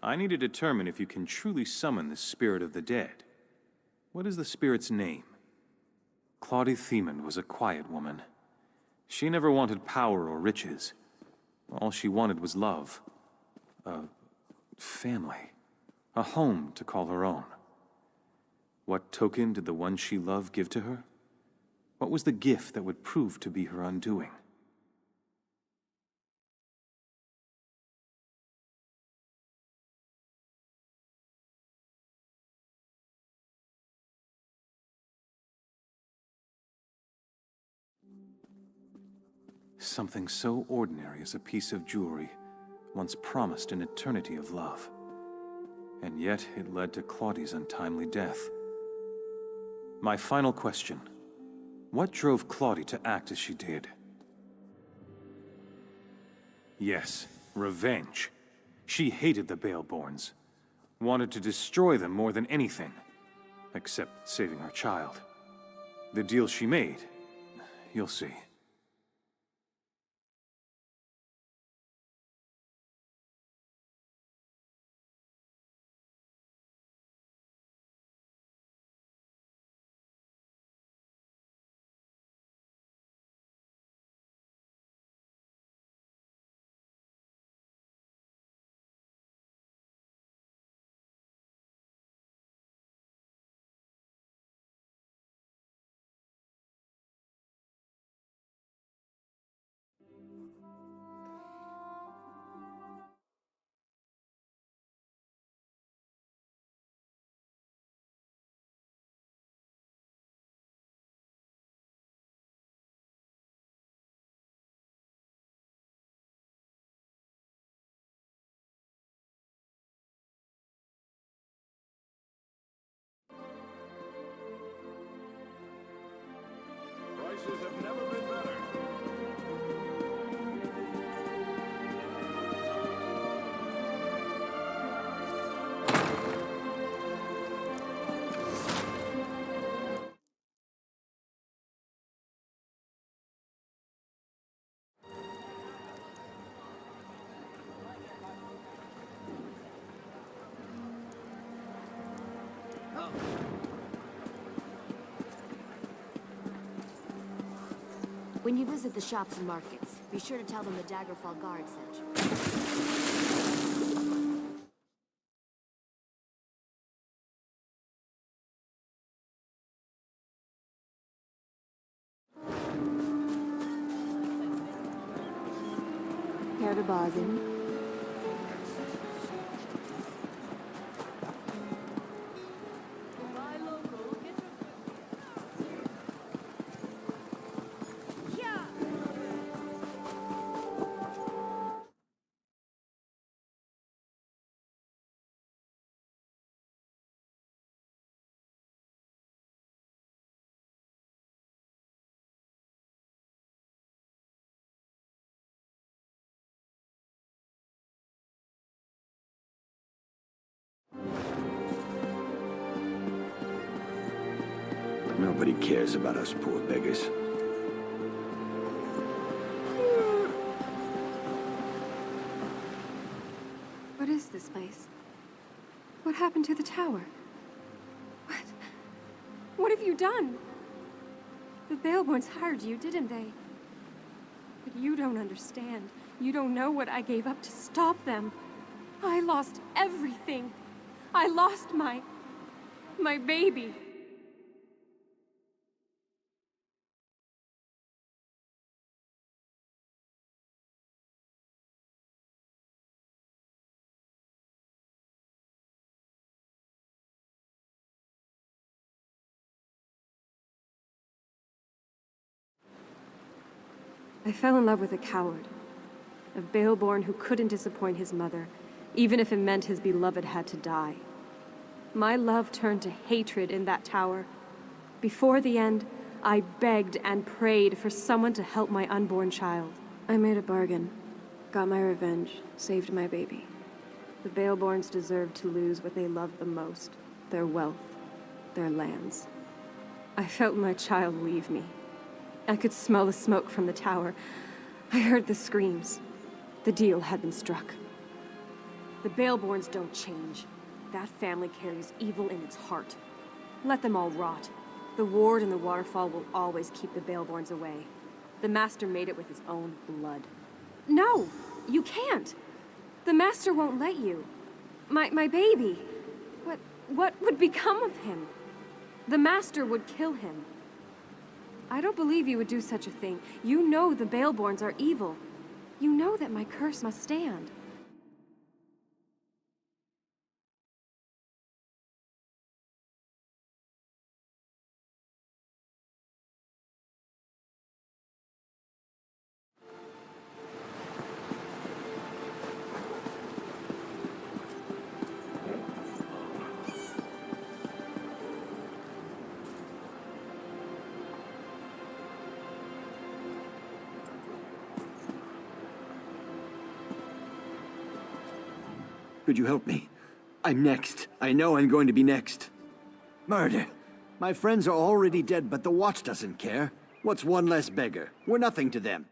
I need to determine if you can truly summon the spirit of the dead. What is the spirit's name? Claudie Themond was a quiet woman. She never wanted power or riches. All she wanted was love. A family. A home to call her own. What token did the one she loved give to her? What was the gift that would prove to be her undoing? Something so ordinary as a piece of jewelry, once promised an eternity of love. And yet it led to Claudi's untimely death. My final question. What drove Claudie to act as she did? Yes, revenge. She hated the Baleborns. Wanted to destroy them more than anything. Except saving her child. The deal she made, you'll see.
Prices have never been better.
When you visit the shops and markets, be sure to tell them the Daggerfall Guard sent you. Care to bargain?
Nobody cares about us poor beggars.
What is this place? What happened to the tower? What have you done? The Baleborns hired you, didn't they? But you don't understand. You don't know what I gave up to stop them. I lost everything. I lost my baby. I fell in love with a coward. A Baleborn who couldn't disappoint his mother, even if it meant his beloved had to die. My love turned to hatred in that tower. Before the end, I begged and prayed for someone to help my unborn child. I made a bargain, got my revenge, saved my baby. The Baleborns deserved to lose what they loved the most, their wealth, their lands. I felt my child leave me. I could smell the smoke from the tower. I heard the screams. The deal had been struck. The Baleborns don't change. That family carries evil in its heart. Let them all rot. The ward and the waterfall will always keep the Baleborns away. The Master made it with his own blood. No! You can't! The Master won't let you. My baby. What would become of him? The Master would kill him. I don't believe you would do such a thing. You know the Baleborns are evil. You know that my curse must stand.
Could you help me? I'm next. I know I'm going to be next. Murder. My friends are already dead, but the Watch doesn't care. What's one less beggar? We're nothing to them.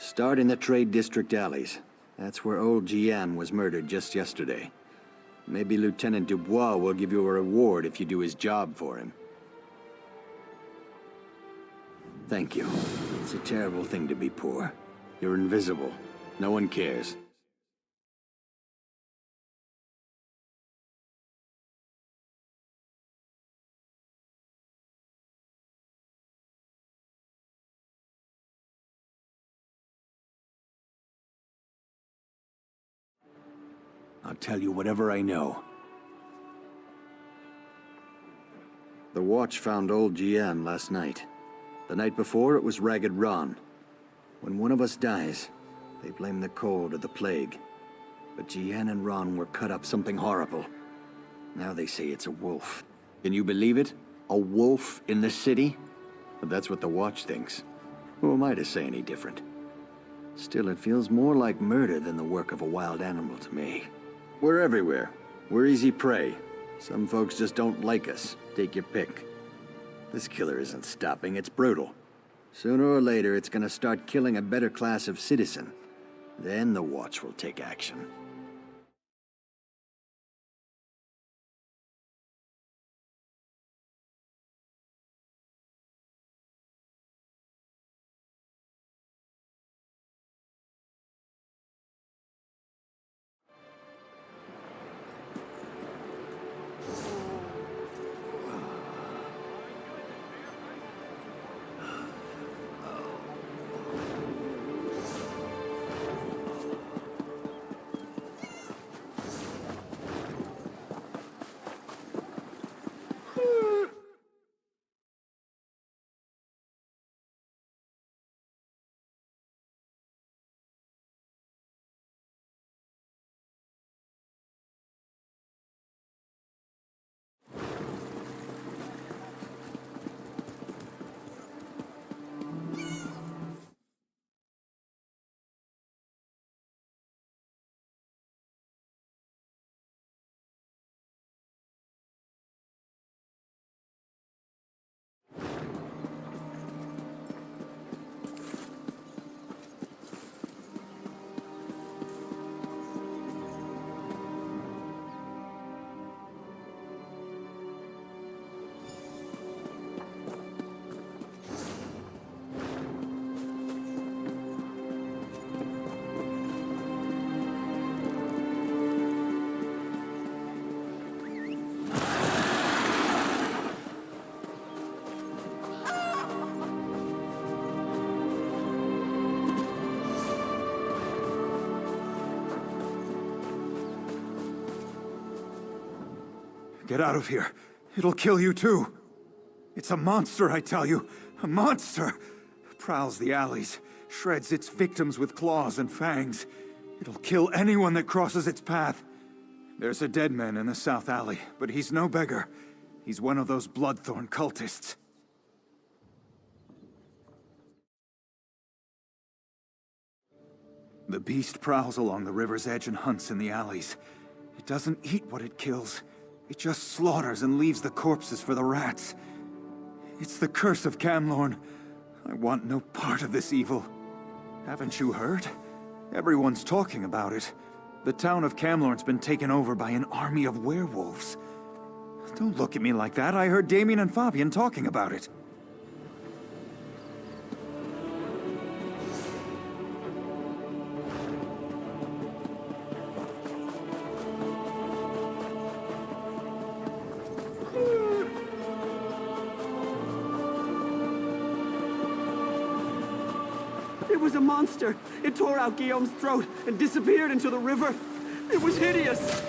Start in the Trade District alleys. That's where old Jian was murdered just yesterday. Maybe Lieutenant Dubois will give you a reward if you do his job for him. Thank you. It's a terrible thing to be poor. You're invisible. No one cares. I'll tell you whatever I know. The Watch found old Jian last night. The night before, it was Ragged Ron. When one of us dies, they blame the cold or the plague. But Jian and Ron were cut up something horrible. Now they say it's a wolf. Can you believe it? A wolf in the city? But that's what the Watch thinks. Who am I to say any different? Still, it feels more like murder than the work of a wild animal to me. We're everywhere. We're easy prey. Some folks just don't like us. Take your pick. This killer isn't stopping, it's brutal. Sooner or later, it's gonna start killing a better class of citizen. Then the Watch will take action.
Get out of here. It'll kill you too. It's a monster, I tell you. A monster! Prowls the alleys, shreds its victims with claws and fangs. It'll kill anyone that crosses its path. There's a dead man in the south alley, but he's no beggar. He's one of those Bloodthorn cultists. The beast prowls along the river's edge and hunts in the alleys. It doesn't eat what it kills. It just slaughters and leaves the corpses for the rats. It's the curse of Camlorn. I want no part of this evil. Haven't you heard? Everyone's talking about it. The town of Camlorn's been taken over by an army of werewolves. Don't look at me like that. I heard Damien and Fabian talking about it.
It was a monster. It tore out Guillaume's throat and disappeared into the river. It was hideous.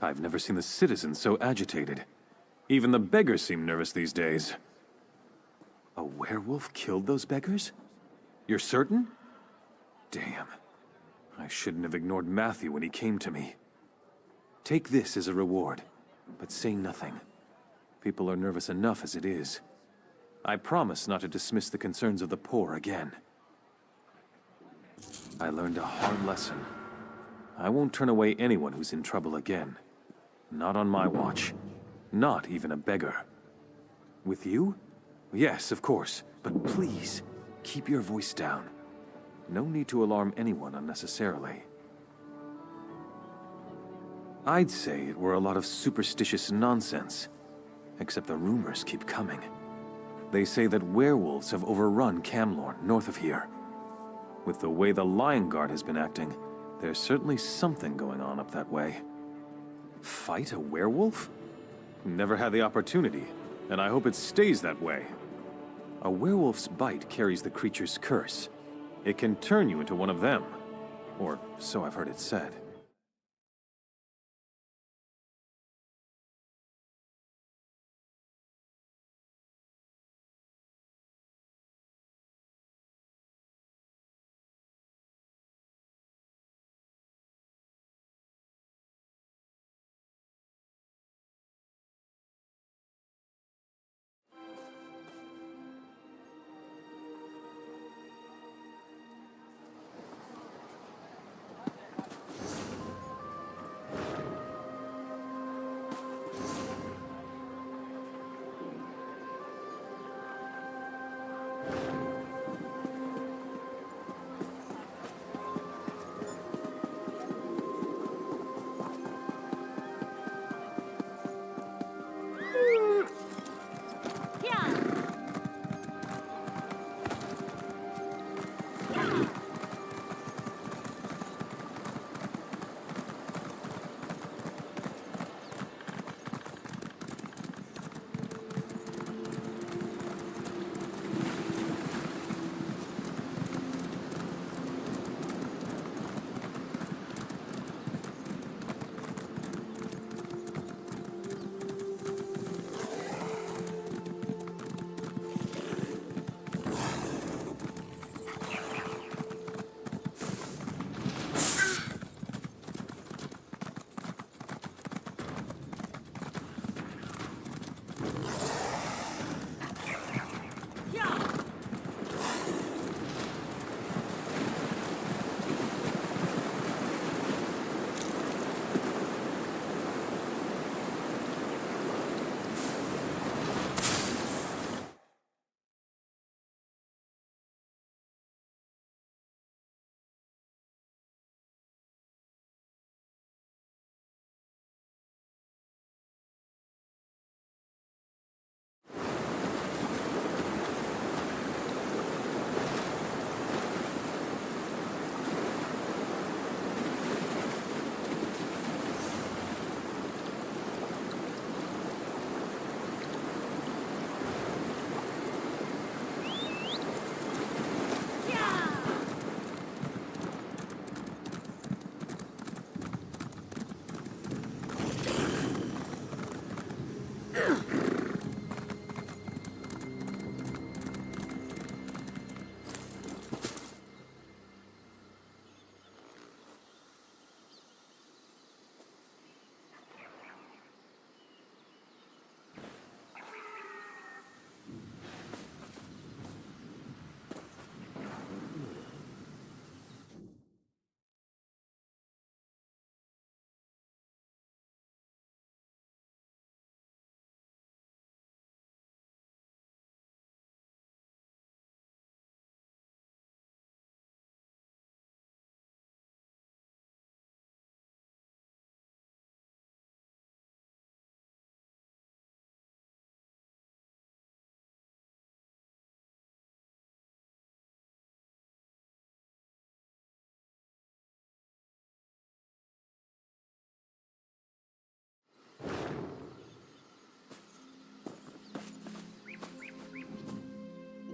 I've never seen the citizens so agitated. Even the beggars seem nervous these days. A werewolf killed those beggars? You're certain? Damn. I shouldn't have ignored Matthew when he came to me. Take this as a reward, but say nothing. People are nervous enough as it is. I promise not to dismiss the concerns of the poor again. I learned a hard lesson. I won't turn away anyone who's in trouble again. Not on my watch. Not even a beggar. With you? Yes, of course. But please, keep your voice down. No need to alarm anyone unnecessarily. I'd say it were a lot of superstitious nonsense. Except the rumors keep coming. They say that werewolves have overrun Camlorn, north of here. With the way the Lion Guard has been acting, there's certainly something going on up that way. Fight a werewolf? Never had the opportunity, and I hope it stays that way. A werewolf's bite carries the creature's curse. It can turn you into one of them. Or so I've heard it said.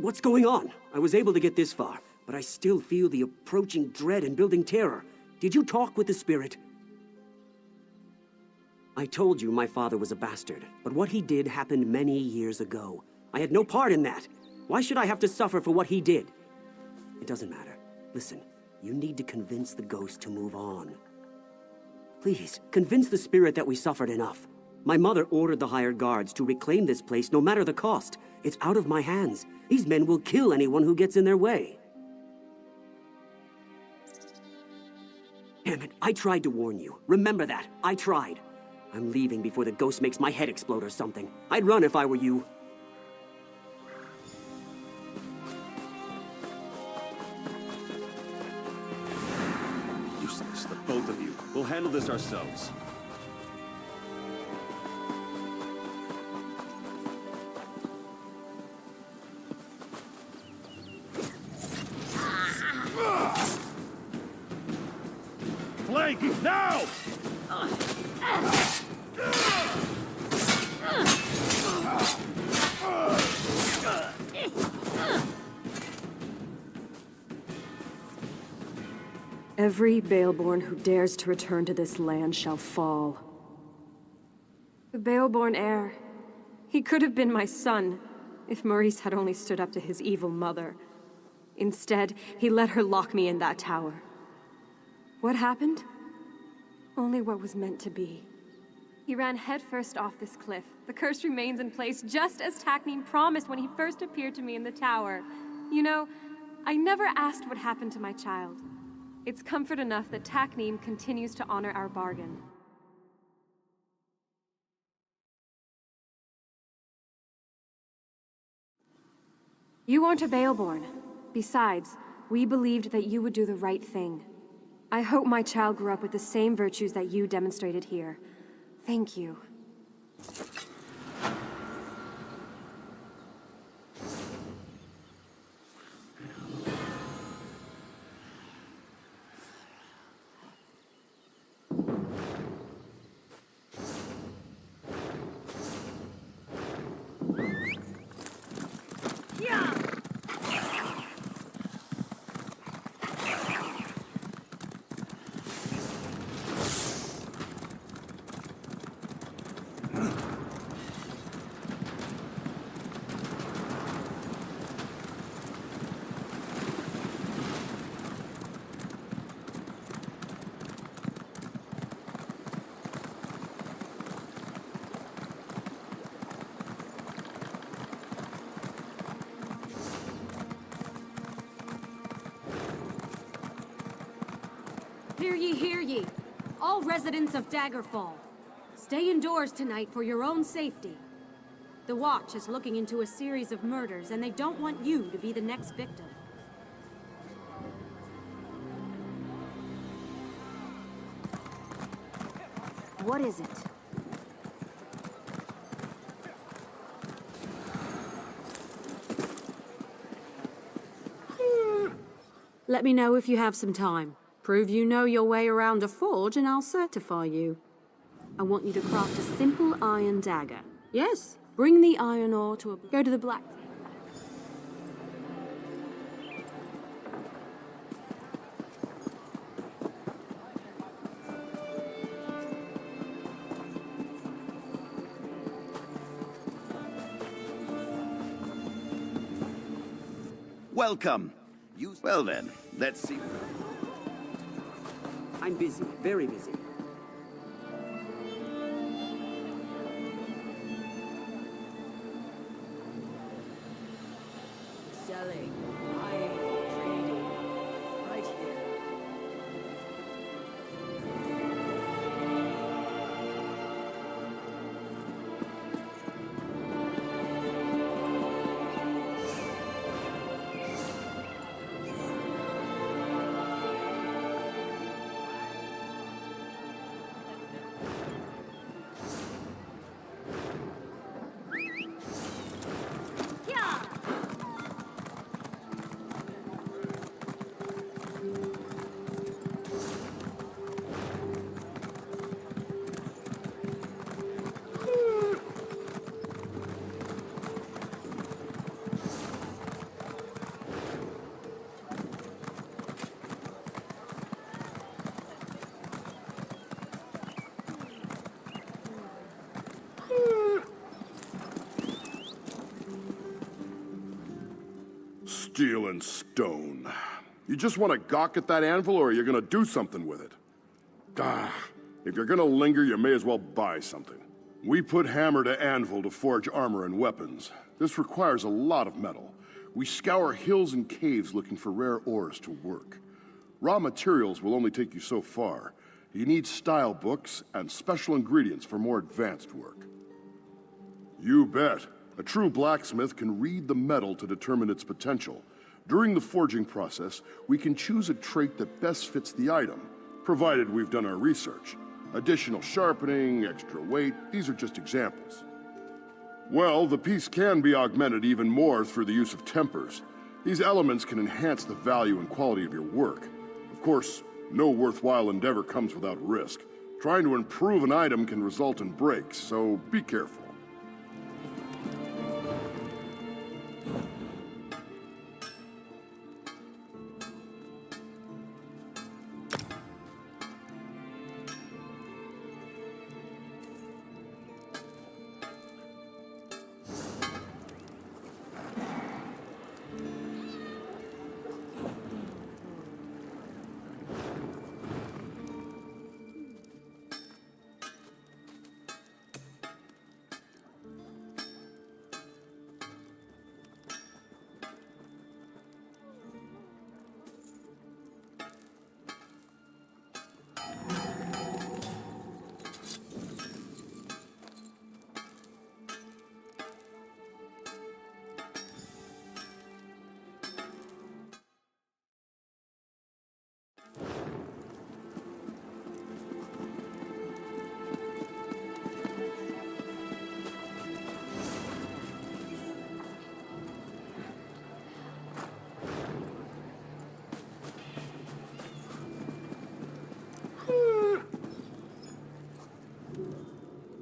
What's going on? I was able to get this far, but I still feel the approaching dread and building terror. Did you talk with the spirit? I told you my father was a bastard, but what he did happened many years ago. I had no part in that. Why should I have to suffer for what he did? It doesn't matter. Listen, you need to convince the ghost to move on. Please, convince the spirit that we suffered enough. My mother ordered the hired guards to reclaim this place no matter the cost. It's out of my hands. These men will kill anyone who gets in their way. Damn it, I tried to warn you. Remember that. I tried. I'm leaving before the ghost makes my head explode or something. I'd run if I were you.
Useless, the both of you. We'll handle this ourselves.
Flank, now!
Every Baleborn who dares to return to this land shall fall. The Baleborn heir. He could have been my son, if Maurice had only stood up to his evil mother. Instead, he let her lock me in that tower. What happened? Only what was meant to be. He ran headfirst off this cliff. The curse remains in place, just as Taknim promised when he first appeared to me in the tower. You know, I never asked what happened to my child. It's comfort enough that Taknim continues to honor our bargain. You aren't a Baleborn. Besides, we believed that you would do the right thing. I hope my child grew up with the same virtues that you demonstrated here. Thank you.
Hear ye, hear ye. All residents of Daggerfall, stay indoors tonight for your own safety. The Watch is looking into a series of murders, and they don't want you to be the next victim.
What is it?
Let me know if you have some time. Prove you know your way around a forge and I'll certify you. I want you to craft a simple iron dagger. Yes, bring the iron ore to a... Go to the black...
Welcome. Well then, let's see.
I'm busy, very busy.
Selling, buying, trading, right here.
steel and stone. You just want to gawk at that anvil, or are you gonna do something with it? If you're gonna linger, you may as well buy something. We put hammer to anvil to forge armor and weapons. This requires a lot of metal. We scour hills and caves looking for rare ores to work. Raw materials will only take you so far. You need style books and special ingredients for more advanced work. You bet. A true blacksmith can read the metal to determine its potential. During the forging process, we can choose a trait that best fits the item, provided we've done our research. Additional sharpening, extra weight, these are just examples. Well, the piece can be augmented even more through the use of tempers. These elements can enhance the value and quality of your work. Of course, no worthwhile endeavor comes without risk. Trying to improve an item can result in breaks, so be careful.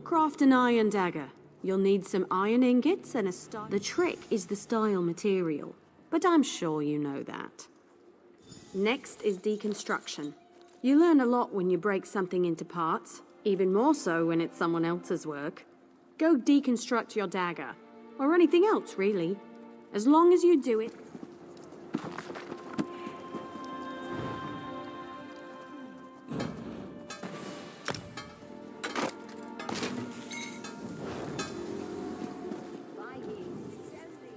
Craft an iron dagger. You'll need some iron ingots and a style. The trick is the style material, but I'm sure you know that. Next is deconstruction. You learn a lot when you break something into parts, even more so when it's someone else's work. Go deconstruct your dagger, or anything else really. As long as you do it.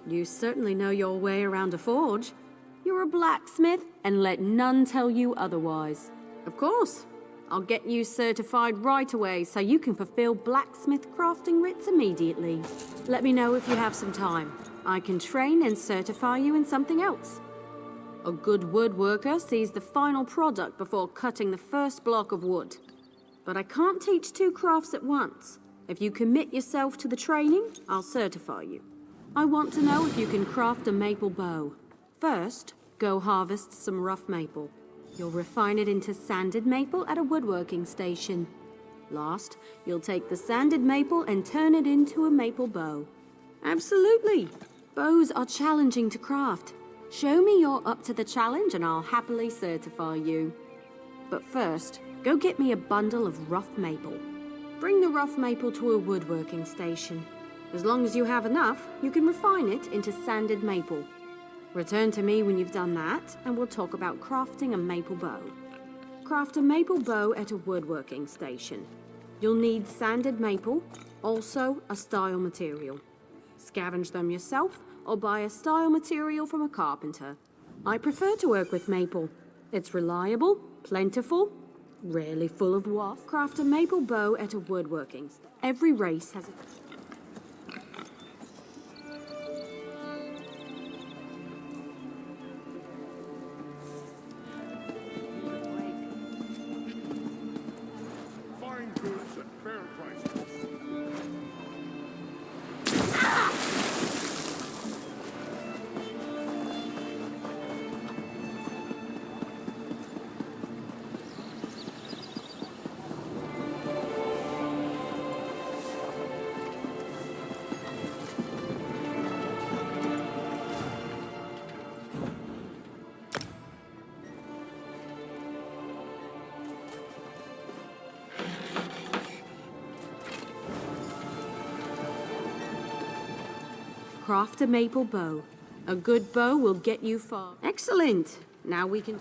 You certainly know your way around a forge. You're a blacksmith, and let none tell you otherwise. Of course, I'll get you certified right away so you can fulfill blacksmith crafting writs immediately. Let me know if you have some time. I can train and certify you in something else. A good woodworker sees the final product before cutting the first block of wood. But I can't teach two crafts at once. If you commit yourself to the training, I'll certify you. I want to know if you can craft a maple bow. First, go harvest some rough maple. You'll refine it into sanded maple at a woodworking station. Last, you'll take the sanded maple and turn it into a maple bow. Absolutely! Bows are challenging to craft. Show me you're up to the challenge and I'll happily certify you. But first, go get me a bundle of rough maple. Bring the rough maple to a woodworking station. As long as you have enough, you can refine it into sanded maple. Return to me when you've done that, and we'll talk about crafting a maple bow. Craft a maple bow at a woodworking station. You'll need sanded maple, also a style material. Scavenge them yourself, or buy a style material from a carpenter. I prefer to work with maple. It's reliable, plentiful, rarely full of waft. Craft a maple bow at a woodworking station. Every race has a... Craft a maple bow. A good bow will get you far. Excellent. Now we can...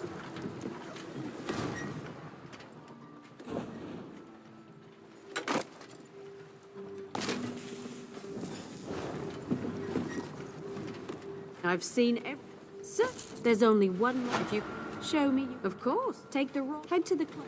I've seen every... Sir, there's only one more. If you show me... Of course. Take the roll. Head to the club.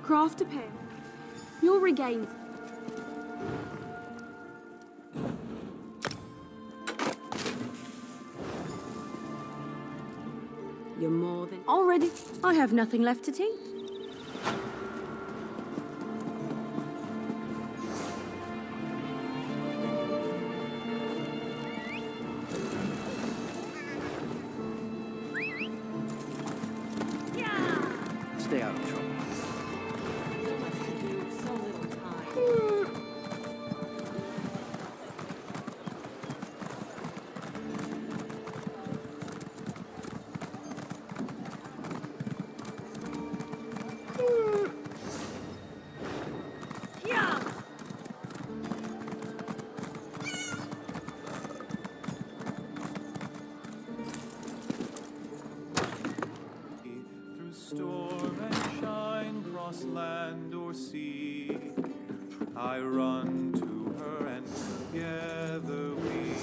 Craft a pair. You'll regain... You're more than... Already, I have nothing left to teach.
Stay out of trouble.
Through storm and shine, cross land or sea, I run to her and together we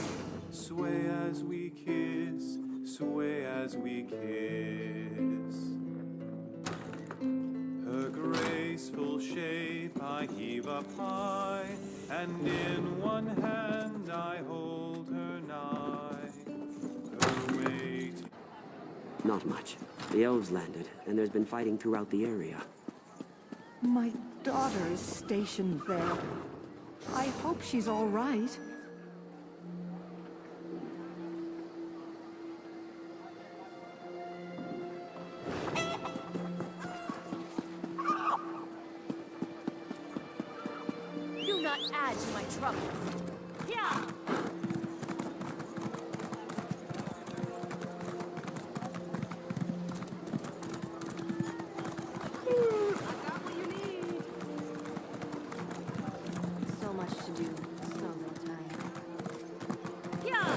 sway as we kiss, sway as we kiss. Her graceful shape I heave up high, and in one hand I hold her nigh. Her weight...
Not much. The elves landed, and there's been fighting throughout the area.
My daughter is stationed there. I hope she's all right.
Do not add to my trouble. Yeah! So much to do, so little time. Yeah!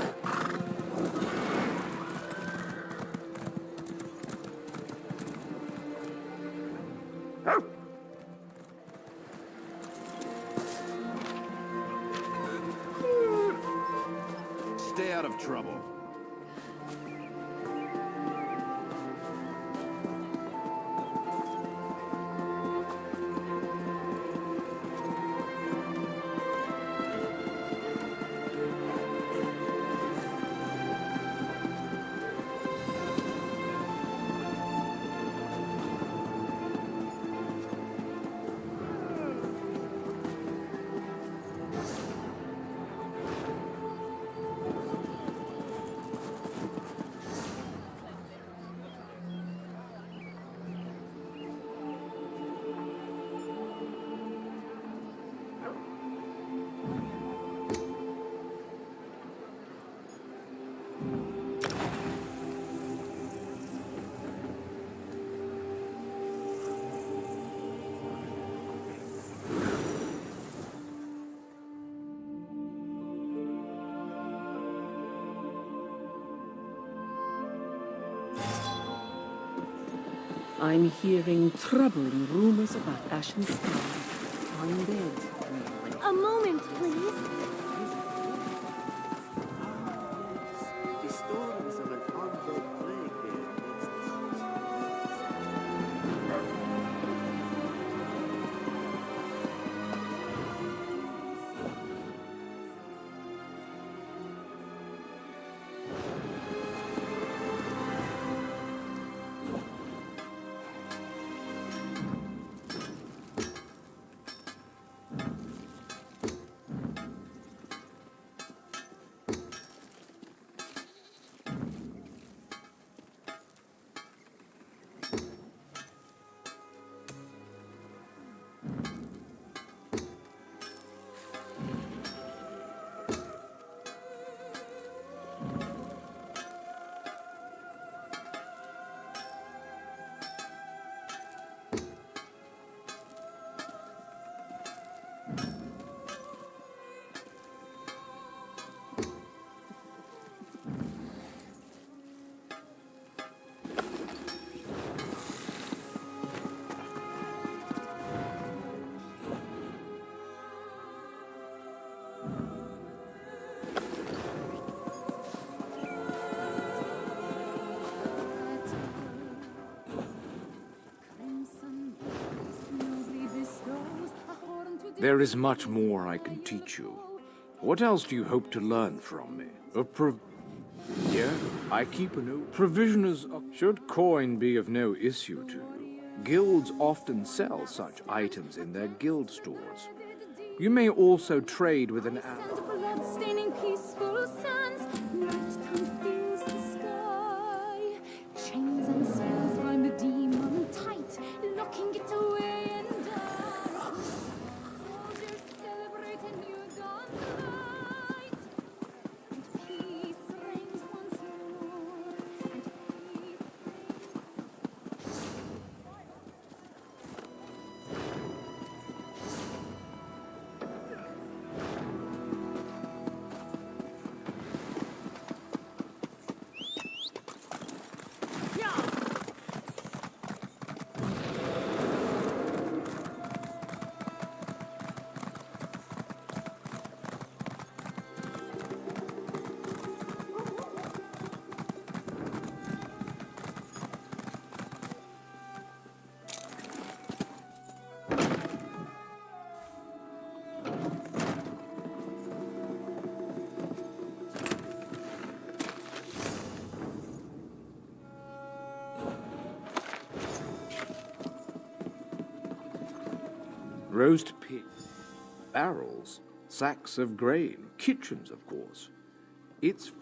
Stay out of trouble.
I'm hearing troubling rumors about Ashen Star. I'm dead.
A moment, please.
The stories of an undead plague here makes this...
There is much more I can teach you. What else do you hope to learn from me? Yeah, I keep a note. Provisioners should coin be of no issue to you. Guilds often sell such items in their guild stores. You may also trade with an
Blood-staining peaceful sands, night conceals the sky. Chains and spells bind the demon tight, locking it away in darkness. Soldiers celebrate a new dawn's light, and peace reigns once more, and peace.
roast pig, barrels, sacks of grain, kitchens, of course. It's...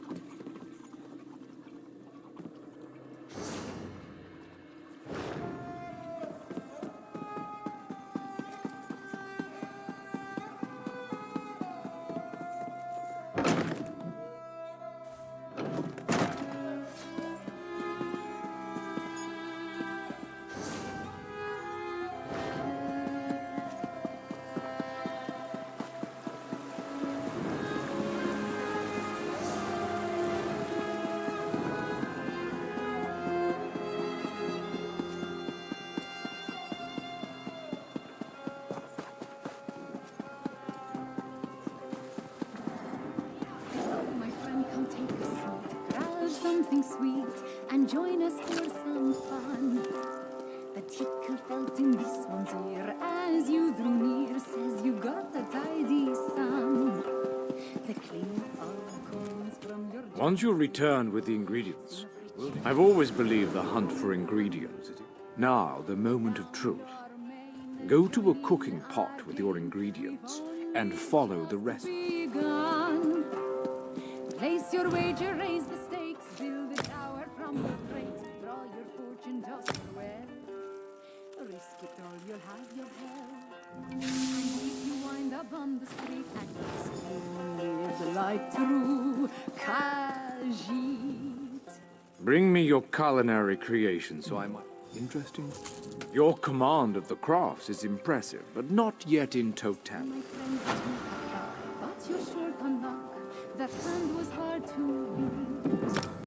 My friend, come take a seat, grab something sweet, and join us for some fun. The tickle felt in this one's ear as you drew near says you got a tidy sum. The cling of coins from your...
Once you're returned with the ingredients, I've always believed the hunt for ingredients. Now, the moment of truth. Go to a cooking pot with your ingredients and follow the recipe.
Begun. Place your wager, raise the stakes, build a tower from the breaks, draw your fortune just well. Risk it all, you'll have your hell. And if you wind up on the street and live the light through, Khajiit.
Bring me your culinary creation so I might... Interesting. Your command of the crafts is impressive, but not yet in totality.
My friend, that you have luck, but you're short on luck. That hand was hard to read.